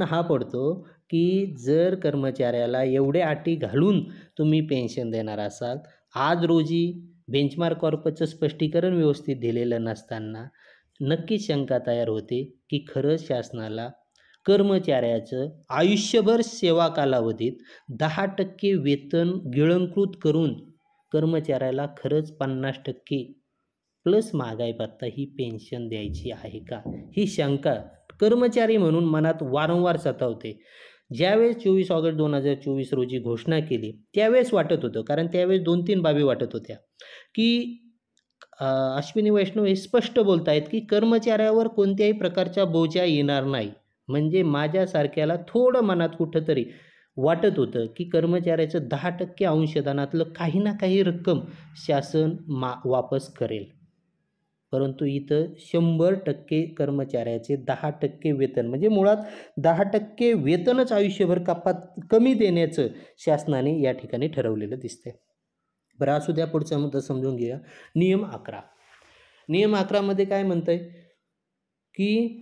हा पडतो की जर कर्मचाऱ्याला एवढ्या अटी घालून तुम्ही पेन्शन देणार असाल, आज रोजी बेंचमार्क कॉर्पसचं स्पष्टीकरण व्यवस्थित दिलेलं नसताना नक्कीच शंका तयार होते की खरंच शासनाला कर्मचाऱ्याचं आयुष्यभर सेवा कालावधीत 10% वेतन गिळंकृत करून कर्मचाऱ्याला खरंच 50% प्लस महागाई भत्ता ही पेन्शन द्यायची आहे का, ही शंका कर्मचारी म्हणून मनात वारंवार सतावते. ज्यावेळेस 24 ऑगस्ट 2024 रोजी घोषणा केली त्यावेळेस वाटत होतं, कारण त्यावेळेस 2-3 बाबी वाटत होत्या की अश्विनी वैष्णव हे स्पष्ट बोलत आहेत की कर्मचाऱ्यावर कोणत्याही प्रकारचा बोजा येणार नाही. म्हणजे माझ्यासारख्याला थोडं मनात कुठंतरी वाटत होतं की कर्मचाऱ्याचं 10% अंशदानातलं काही ना काही रक्कम शासन वापस करेल. परंतु इथं 100% कर्मचाऱ्याचे 10% वेतन, म्हणजे मुळात 10% वेतनच आयुष्यभर कमी देण्याचं शासनाने या ठिकाणी ठरवलेलं दिसतंय. बरं असू द्या, पुढचा मुद्दा समजून घेऊया. नियम 11. नियम 11 मध्ये काय म्हणतंय की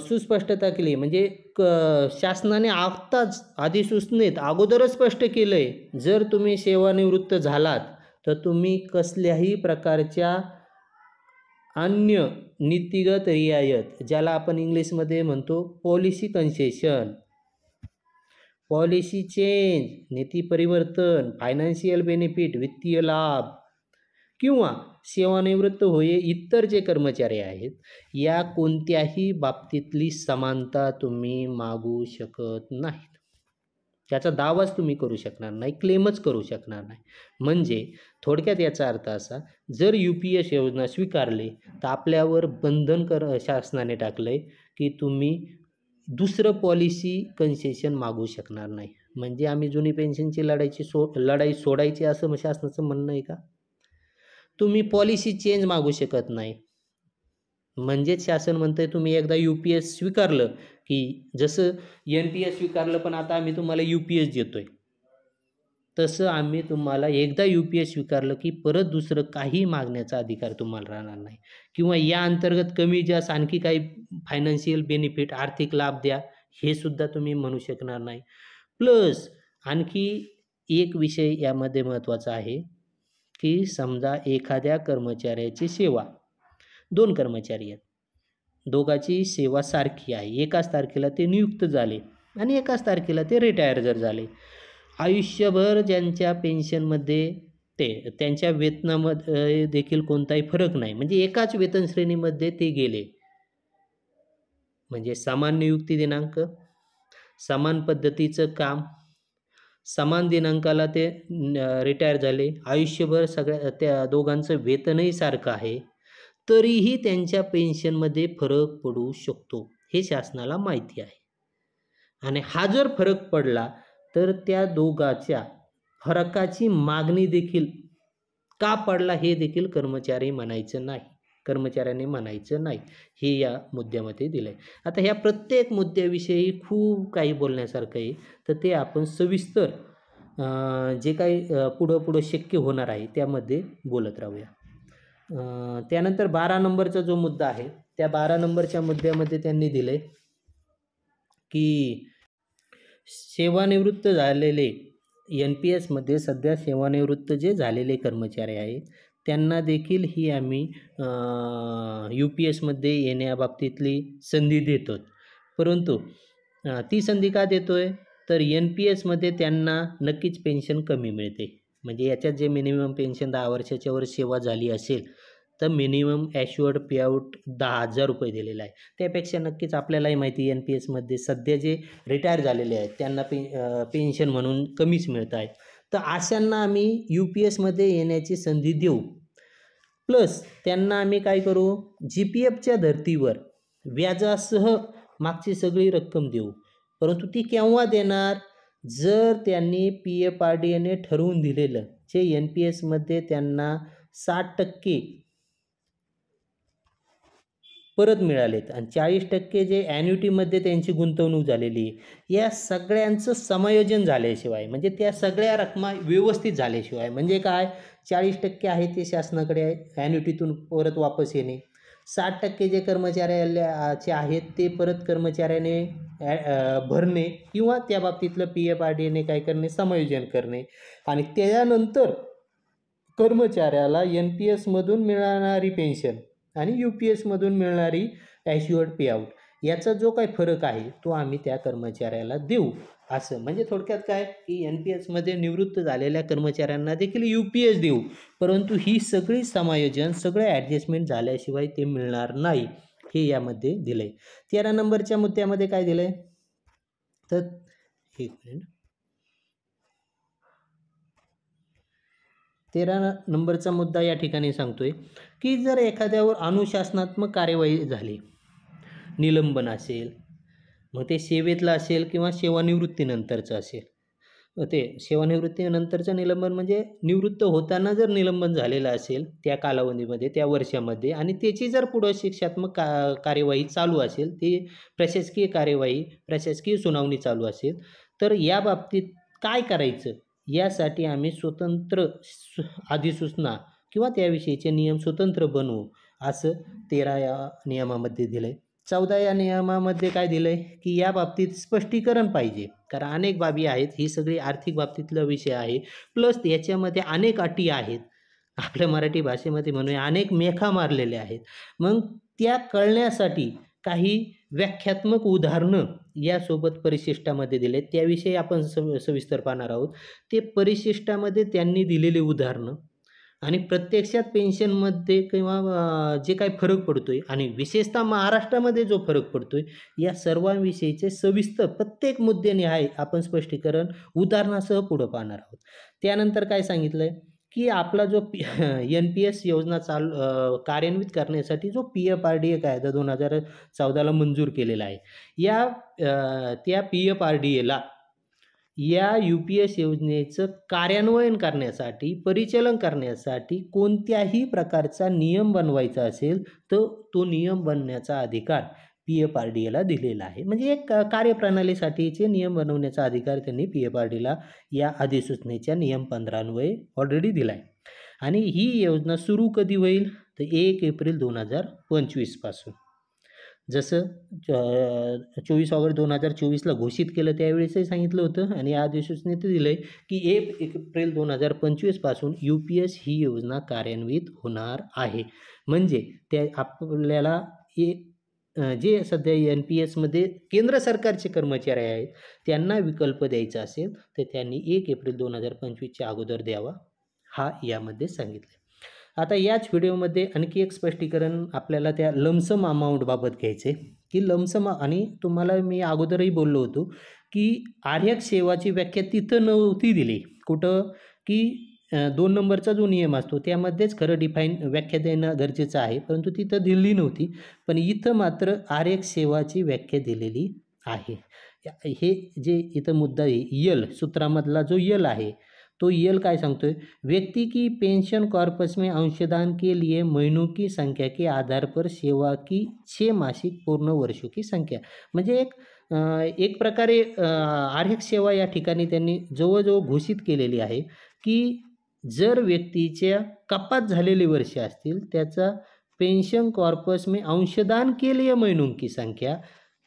सुस्पष्टता केली, म्हणजे शासनाने अधिसूचनेत अगोदरच स्पष्ट केलंय, जर तुम्ही सेवानिवृत्त झालात तर तुम्ही कसल्याही प्रकारच्या अन्य नीतिगत रियायत, ज्याला आपण इंग्लिशमध्ये म्हणतो पॉलिसी कन्सेशन, पॉलिसी चेंज, नीती परिवर्तन, फायनान्शियल बेनिफिट, वित्तीय लाभ किंवा सेवानिवृत्त होये इतर जे कर्मचारी आहेत, या कोणत्याही बाबतीतली समानता तुम्ही मागू शकत नाहीत. त्याचा दावाच तुम्ही करू शकणार नाही, क्लेमच करू शकणार नाही. म्हणजे थोडक्यात याचा अर्थ असा, जर UPS योजना स्वीकारली तर आपल्यावर बंधन शासनाने टाकलंय की तुम्ही दुसरं पॉलिसी कन्सेशन मागू शकणार नाही. म्हणजे आम्ही जुनी पेन्शनची लढाई सोडायची असं शासनाचं म्हणणं आहे का? तुम्ही पॉलिसी चेंज मागू शकत नाही. म्हणजेच शासन म्हणतंय तुम्ही एकदा UPS स्वीकारलं की जसं NPS स्वीकारलं पण आता आम्ही तुम्हाला UPS देतोय, तसं आम्ही तुम्हाला एकदा UPS स्वीकारलं की परत दुसरं काही मागण्याचा अधिकार तुम्हाला राहणार नाही. किंवा या अंतर्गत कमी जास्त आणखी काही फायनान्शियल बेनिफिट, आर्थिक लाभ द्या, हे सुद्धा तुम्ही म्हणू शकणार नाही. प्लस आणखी एक विषय यामध्ये महत्त्वाचा आहे की समजा एखाद्या कर्मचाऱ्याची सेवा, 2 कर्मचारी आहेत, दोघांची सेवा सारखी आहे, एकाच तारखेला ते नियुक्त झाले आणि एकाच तारखेला ते रिटायर जर झाले, आयुष्यभर ज्यांच्या पेन्शनमध्ये त्यांच्या वेतनामध्ये देखील कोणताही फरक नाही, म्हणजे एकाच वेतन श्रेणीमध्ये ते गेले, म्हणजे समान नियुक्ती दिनांक, समान पद्धतीचं काम समान दिनांकाला ते रिटायर झाले, आयुष्यभर सगळ्या त्या दोघांचं वेतनही सारखं आहे, तरीही त्यांच्या पेन्शनमध्ये फरक पडू शकतो, हे शासनाला माहिती आहे. आणि हा जर फरक पडला तर त्या दोघांच्या फरकाची मागणी देखील का पडला हे देखील कर्मचाऱ्यांनी म्हणायचं नाही, हे या मुद्द्यामध्ये दिलं आहे. आता ह्या प्रत्येक मुद्द्याविषयी खूप काही बोलण्यासारखं आहे, तर ते आपण सविस्तर जे काही पुढं शक्य होणार आहे त्यामध्ये बोलत राहूया. त्यानंतर 12 नंबरचा जो मुद्दा आहे, त्या 12 नंबरच्या मुद्द्यामध्ये त्यांनी दिलं आहे की सेवानिवृत्त झालेले NPSमध्ये सध्या सेवानिवृत्त जे झालेले कर्मचारी आहेत त्यांना देखील ही आम्ही UPSमध्ये येण्याबाबतीतली संधी देतो. परंतु ती संधी का देतो आहे, तर NPSमध्ये त्यांना नक्कीच पेन्शन कमी मिळते. म्हणजे याच्यात जे मिनिमम पेन्शन 10 वर्षाच्या वर सेवा झाली असेल तर मिनिमम ॲश्युअर्ड पेआउट 10,000 रुपये दिलेला आहे. त्यापेक्षा नक्कीच आपल्यालाही माहिती आहे NPSमध्ये सध्या जे रिटायर झालेले आहेत त्यांना पेन्शन म्हणून कमीच मिळत आहे. तर अशांना आम्ही UPSमध्ये येण्याची संधी देऊ. प्लस त्यांना आम्ही काय करू, GPFच्या धर्तीवर व्याजासह मागची सगळी रक्कम देऊ. परंतु ती केव्हा देणार, जर त्यांनी PFRDAने ठरवून दिलेलं जे NPSमध्ये त्यांना 60% परत मिळालेत आणि 40% जे ॲन्युटीमध्ये त्यांची गुंतवणूक झालेली, या सगळ्यांचं समायोजन झाल्याशिवाय, म्हणजे त्या सगळ्या रकमा व्यवस्थित झाल्याशिवाय, म्हणजे काय 40% आहे ते शासनाकडे ॲन्युटीतून परत वापस येणे, 60% जे कर्मचाऱ्याचे आहेत ते परत कर्मचाऱ्याने भरणे किंवा त्या बाबतीतलं PFRDAने काय करणे, समायोजन करणे, आणि त्यानंतर कर्मचाऱ्याला NPSमधून मिळणारी पेन्शन आणि UPSमधून मिळणारी ॲश्युअर्ड पेआउट याचा जो काही फरक आहे तो आम्ही त्या कर्मचाऱ्याला देऊ. असं म्हणजे थोडक्यात काय की NPSमध्ये निवृत्त झालेल्या कर्मचाऱ्यांना देखील UPS देऊ, परंतु ही सगळी समायोजन, सगळे ॲडजस्टमेंट झाल्याशिवाय ते मिळणार नाही, हे यामध्ये दिलं आहे. 13 नंबरच्या मुद्द्यामध्ये काय दिलं आहे, तर एक मिनिट, 13 नंबरचा मुद्दा या ठिकाणी सांगतोय की जर एखाद्यावर अनुशासनात्मक कार्यवाही झाली, निलंबन असेल, मग ते सेवेतलं असेल किंवा सेवानिवृत्तीनंतरचं असेल, ते सेवानिवृत्तीनंतरचं निलंबन म्हणजे निवृत्त होताना जर निलंबन झालेलं असेल त्या कालावधीमध्ये, त्या वर्षामध्ये, आणि त्याची जर पुढं शिक्षात्मक कार्यवाही चालू असेल, ती प्रशासकीय कार्यवाही, प्रशासकीय सुनावणी चालू असेल, तर या बाबतीत काय करायचं यासाठी आम्ही स्वतंत्र अधिसूचना किंवा त्याविषयीचे नियम स्वतंत्र बनवू, असं 13 या नियमामध्ये दिलं आहे. 14 या नियमामध्ये काय दिलं आहे की या बाबतीत स्पष्टीकरण पाहिजे, कारण अनेक बाबी आहेत, ही सगळी आर्थिक बाबतीतला विषय आहे, प्लस याच्यामध्ये अनेक अटी आहेत, आपल्या मराठी भाषेमध्ये म्हणूया अनेक मेखा मारलेल्या आहेत. मग त्या कळण्यासाठी काही व्याख्यात्मक उदाहरणं यासोबत परिशिष्टामध्ये दिले, त्याविषयी आपण सविस्तर पाहणार आहोत. ते परिशिष्टामध्ये त्यांनी दिलेले उदाहरणं आणि प्रत्यक्षात पेन्शनमध्ये किंवा जे काही फरक पडतोय आणि विशेषतः महाराष्ट्रामध्ये जो फरक पडतोय, या सर्वांविषयीचे सविस्तर प्रत्येक मुद्द्याने आपण स्पष्टीकरण उदाहरणासह पुढं पाहणार आहोत. त्यानंतर काय सांगितलं आहे की आपला जो NPS योजना कार्यान्वित करण्यासाठी जो PFRDA कायदा 2014ला मंजूर केलेला आहे, त्या PFRDAला या UPS योजनेचं कार्यान्वयन करण्यासाठी, परिचालन करण्यासाठी कोणत्याही प्रकारचा नियम बनवायचा असेल तर तो नियम बनण्याचा अधिकार PFRDAला दिलेला आहे. म्हणजे एक कार्यप्रणालीसाठीचे नियम बनवण्याचा अधिकार त्यांनी PFRDAला या अधिसूचनेच्या नियम 15 अन्वये ऑलरेडी दिला आहे. आणि ही योजना सुरू कधी होईल, तर 1 एप्रिल 2025 पासून. जसं 24 ऑगस्ट 2024ला घोषित केलं त्यावेळेसही सांगितलं होतं, आणि या अधिसूचनेत दिलं आहे की 1 एप्रिल 2025 पासून UPS ही योजना कार्यान्वित होणार आहे. म्हणजे त्या आपल्याला जे सध्या NPSमध्ये केंद्र सरकारचे कर्मचारी आहेत त्यांना विकल्प द्यायचा असेल तर त्यांनी 1 एप्रिल 2025च्या अगोदर द्यावा, हा यामध्ये सांगितलं. आता याच व्हिडिओमध्ये आणखी एक स्पष्टीकरण आपल्याला त्या लमसम अमाऊंटबाबत घ्यायचे की लमसम, आणि तुम्हाला मी अगोदरही बोललो होतो की आर्यक सेवाची व्याख्या तिथं नव्हती दिली कुठं, की 2 नंबरचा जो नियम असतो त्यामध्येच खरं डिफाईन व्याख्या देणं गरजेचं आहे, परंतु तिथं दिली नव्हती. पण इथं मात्र आर्यक सेवाची व्याख्या दिलेली आहे. हे जे इथं मुद्दा आहे, यल सूत्रामधला जो यल आहे तो यल काय सांगतोय, व्यक्ति की पेंशन कॉर्पस में अंशदान के लिए महीनों की संख्या के आधार पर सेवा की 6 मासिक पूर्ण वर्षों की संख्या. म्हणजे एक प्रकारे आर्थिक सेवा या ठिकाणी त्यांनी जवळजवळ घोषित केलेली आहे की जर व्यक्तीच्या कपात झालेली वर्षे असतील त्याचा पेंशन कॉर्पस में अंशदान के लिए महीनों की संख्या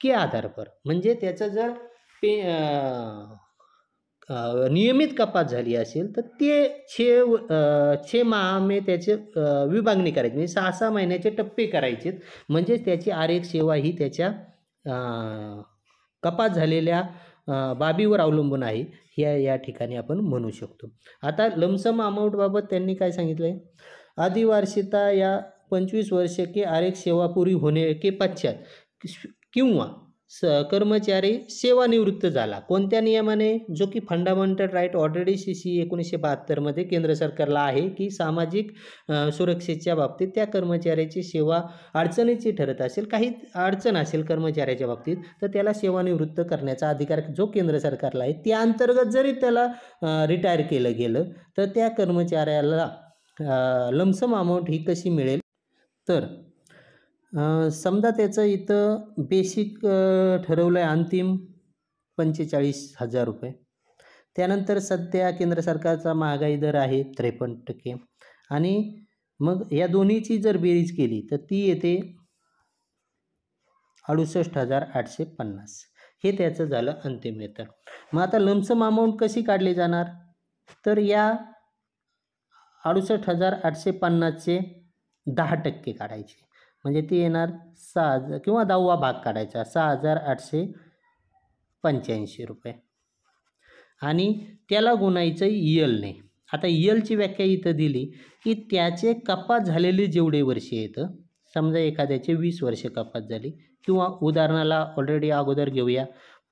के आधार पर, म्हणजे त्याचा जर नियमित कपात झाली असेल तर ते 6 माह त्याचे विभागणी करायची, म्हणजे 6 महिन्याचे टप्पे करायचे, म्हणजेच त्याची आर्थिक सेवा ही त्याच्या कपात झालेल्या बाबीवर अवलंबून आहे, या ठिकाणी आपण म्हणू शकतो. आता लमसम अमाऊंटबाबत त्यांनी काय सांगितलं आहे, आदिवार्षिकता या 25 वर्ष के आर्थिक सेवा पूरी होने के पश्चात किंवा कर्मचारी सेवानिवृत्त झाला कोणत्या नियमाने, जो की फंडामेंटल राईट ऑलरेडी CC 1972 केंद्र सरकारला आहे की सामाजिक सुरक्षेच्या बाबतीत त्या कर्मचाऱ्याची सेवा अडचणीची ठरत असेल, काही अडचण असेल कर्मचाऱ्याच्या बाबतीत, तर त्याला सेवानिवृत्त करण्याचा अधिकार जो केंद्र सरकारला आहे, त्या अंतर्गत जरी त्याला रिटायर केलं गेलं तर त्या कर्मचाऱ्याला लमसम अमाऊंट ही कशी मिळेल, तर समजा त्याचं इथं बेसिक ठरवलं आहे अंतिम 45,000 रुपये. त्यानंतर सध्या केंद्र सरकारचा महागाई दर आहे 53%, आणि मग या दोन्हीची जर बेरीज केली तर ती येते 68,850. हे त्याचं झालं अंतिम वेतन. मग आता लमसम अमाऊंट कशी काढली जाणार, तर या 68,850चे 10% काढायचे, म्हणजे ती येणार 6,000 किंवा 10वा भाग काढायचा 6,885 रुपये, आणि त्याला गुणायचं यलने. आता यलची व्याख्या इथं दिली की त्याचे कपात झालेले जेवढे वर्षे येतं, समजा एखाद्याचे 20 वर्ष कपात झाली, किंवा उदाहरणाला ऑलरेडी अगोदर घेऊया,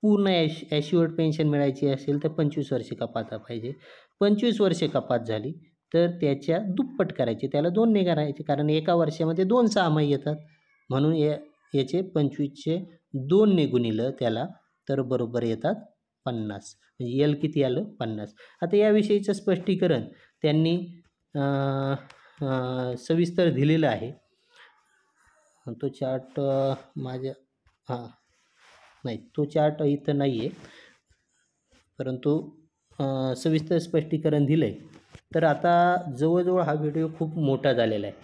पूर्ण ॲश्युअर्ड पेन्शन मिळायची असेल तर 25 वर्ष कपात पाहिजे, 25 वर्ष कपात झाली तर त्याच्या दुप्पट करायचे, त्याला 2 ने करायचे, कारण एका वर्षामध्ये 2 सहामाही येतात, म्हणून याचे 25चे 2 ने गुणिलं त्याला तर बरोबर येतात 50, म्हणजे यल किती आलं 50. आता याविषयीचं स्पष्टीकरण त्यांनी सविस्तर दिलेलं आहे. तो चार्ट तो चार्ट इथं नाही आहे, परंतु सविस्तर स्पष्टीकरण दिलं आहे. तर आता जवळजवळ हा व्हिडिओ खूप मोठा झालेला आहे.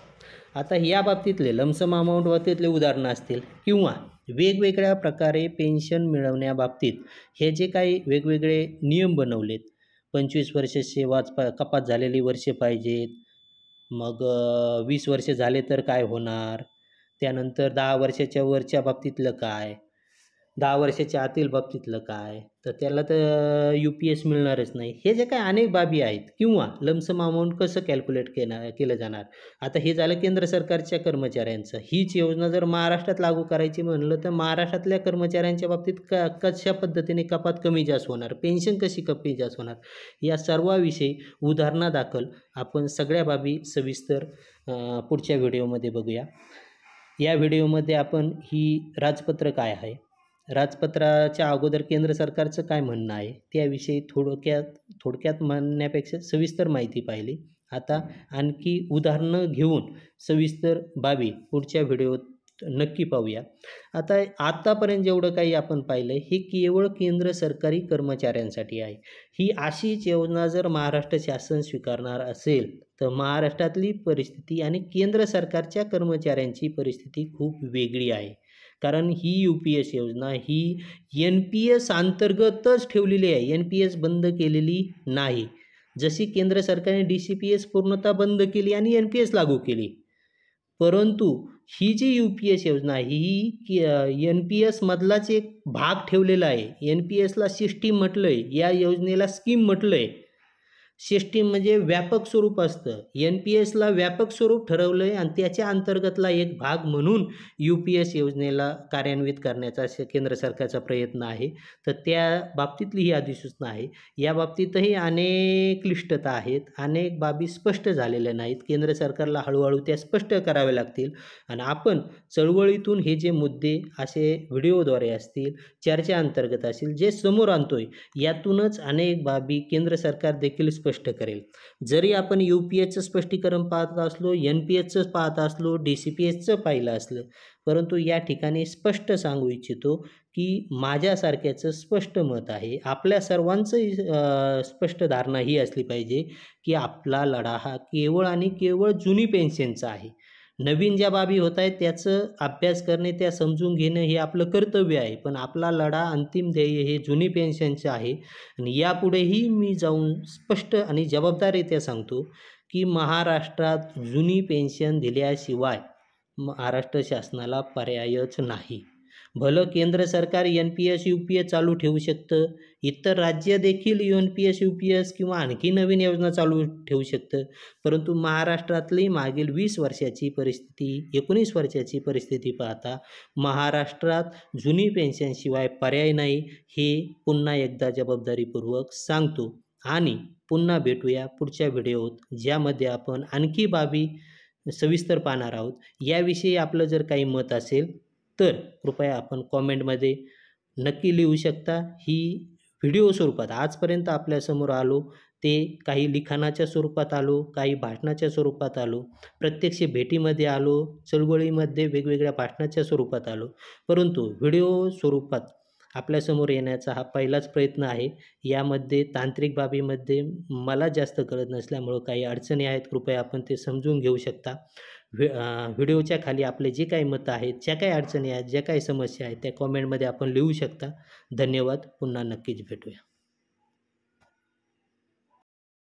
आता या बाबतीतले लमसम अमाऊंट बाबतीतले उदाहरणं असतील किंवा वेगवेगळ्या प्रकारे पेन्शन मिळवण्याबाबतीत हे जे काही वेगवेगळे नियम बनवलेत, 25 वर्ष सेवाच कपात झालेली वर्षे पाहिजेत, मग 20 वर्ष झाले तर काय होणार, त्यानंतर 10 वर्षाच्या वरच्या बाबतीतलं काय, 10 वर्षाच्या आतील बाबतीतलं काय, तर त्याला तर UPS मिळणारच नाही, हे जे काही अनेक बाबी आहेत, किंवा लमसम अमाऊंट कसं कॅल्क्युलेट केलं जाणार. आता हे झालं केंद्र सरकारच्या कर्मचाऱ्यांचं. हीच योजना जर महाराष्ट्रात लागू करायची म्हणलं तर महाराष्ट्रातल्या कर्मचाऱ्यांच्या बाबतीत कशा पद्धतीने कपात कमी जास्त होणार, पेन्शन कशी कमी जास्त होणार, या सर्वाविषयी उदाहरणादाखल आपण सगळ्या बाबी सविस्तर पुढच्या व्हिडिओमध्ये बघूया. या व्हिडिओमध्ये आपण ही राजपत्र काय आहे, राजपत्राच्या अगोदर केंद्र सरकारचं काय म्हणणं आहे, त्याविषयी थोडक्यात म्हणण्यापेक्षा सविस्तर माहिती पाहिली. आता आणखी उदाहरणं घेऊन सविस्तर बाबी पुढच्या व्हिडिओत नक्की पाहूया. आतापर्यंत जेवढं काही आपण पाहिलं हे केवळ केंद्र सरकारी कर्मचाऱ्यांसाठी आहे. ही अशीच योजना जर महाराष्ट्र शासन स्वीकारणार असेल तर महाराष्ट्रातली परिस्थिती आणि केंद्र सरकारच्या कर्मचाऱ्यांची परिस्थिती खूप वेगळी आहे, कारण ही UPS योजना ही NPS अंतर्गतच ठेवलेली आहे, NPS बंद केलेली नाही. जशी केंद्र सरकारने DCPS पूर्णतः बंद केली आणि NPS लागू केली, परंतु ही जी UPS योजना आहे ही NPS मधलाच एक भाग ठेवलेला आहे. NPSला सिस्टीम म्हटलं आहे, या योजनेला स्कीम म्हटलं आहे. सिस्टीम म्हणजे व्यापक स्वरूप असतं. NPSला व्यापक स्वरूप ठरवलं आहे आणि त्याच्या अंतर्गतला एक भाग म्हणून UPS योजनेला कार्यान्वित करण्याचा केंद्र सरकारचा प्रयत्न आहे. तर त्या बाबतीतली ही अधिसूचना आहे. या बाबतीतही अनेक क्लिष्टता आहेत, अनेक बाबी स्पष्ट झालेल्या नाहीत. केंद्र सरकारला हळूहळू त्या स्पष्ट कराव्या लागतील आणि आपण चळवळीतून हे जे मुद्दे असे व्हिडिओद्वारे असतील, चर्चा अंतर्गत असतील, जे समोर आणतोय यातूनच अनेक बाबी केंद्र सरकार देखील स्पष्ट करेल. जरी आपण UPSचं स्पष्टीकरण पाहत असलो, NPSचं पाहत असलो, DCPSचं पाहिलं असलं, परंतु या ठिकाणी स्पष्ट सांगू इच्छितो की माझ्यासारख्याचं स्पष्ट मत आहे. आपल्या सर्वांचंही स्पष्ट धारणा ही असली पाहिजे की आपला लढा हा केवळ आणि केवळ जुनी पेन्शनचा आहे. नवीन ज्या बाबी होत आहेत त्याचं अभ्यास करणे, त्या समजून घेणं हे आपलं कर्तव्य आहे. पण आपला लढा अंतिम ध्येय हे जुनी पेन्शनचं आहे आणि यापुढेही मी जाऊन स्पष्ट आणि जबाबदारीने सांगतो की महाराष्ट्रात जुनी पेन्शन दिल्याशिवाय महाराष्ट्र शासनाला पर्यायच नाही. भलं केंद्र सरकार NPS UPS चालू ठेवू शकतं, इतर राज्य देखील NPS UPS किंवा आणखी नवीन योजना चालू ठेवू शकतं, परंतु महाराष्ट्रातली मागील 20 वर्षाची परिस्थिती, 19 वर्षाची परिस्थिती पाहता महाराष्ट्रात जुनी पेन्शनशिवाय पर्याय नाही, हे पुन्हा एकदा जबाबदारीपूर्वक सांगतो. आणि पुन्हा भेटूया पुढच्या व्हिडिओत, ज्यामध्ये आपण आणखी बाबी सविस्तर पाहणार आहोत. याविषयी आपलं जर काही मत असेल तर कृपया आपण कॉमेंटमध्ये नक्की लिहू शकता. ही व्हिडिओ स्वरूपात आजपर्यंत आपल्यासमोर आलो ते काही लिखाणाच्या स्वरूपात आलो, काही भाषणाच्या स्वरूपात आलो, प्रत्यक्ष भेटीमध्ये आलो, चळवळीमध्ये वेगवेगळ्या भाषणाच्या स्वरूपात आलो, परंतु व्हिडिओ स्वरूपात आपल्यासमोर येण्याचा हा पहिलाच प्रयत्न आहे. यामध्ये तांत्रिक बाबीमध्ये मला जास्त कळत नसल्यामुळं काही अडचणी आहेत, कृपया आपण ते समजून घेऊ शकता. व्हिडिओच्या खाली आपले जे काही मतं आहेत, ज्या काही अडचणी आहेत, ज्या काही समस्या आहेत त्या कॉमेंटमध्ये आपण लिहू शकता. धन्यवाद. पुन्हा नक्कीच भेटूया.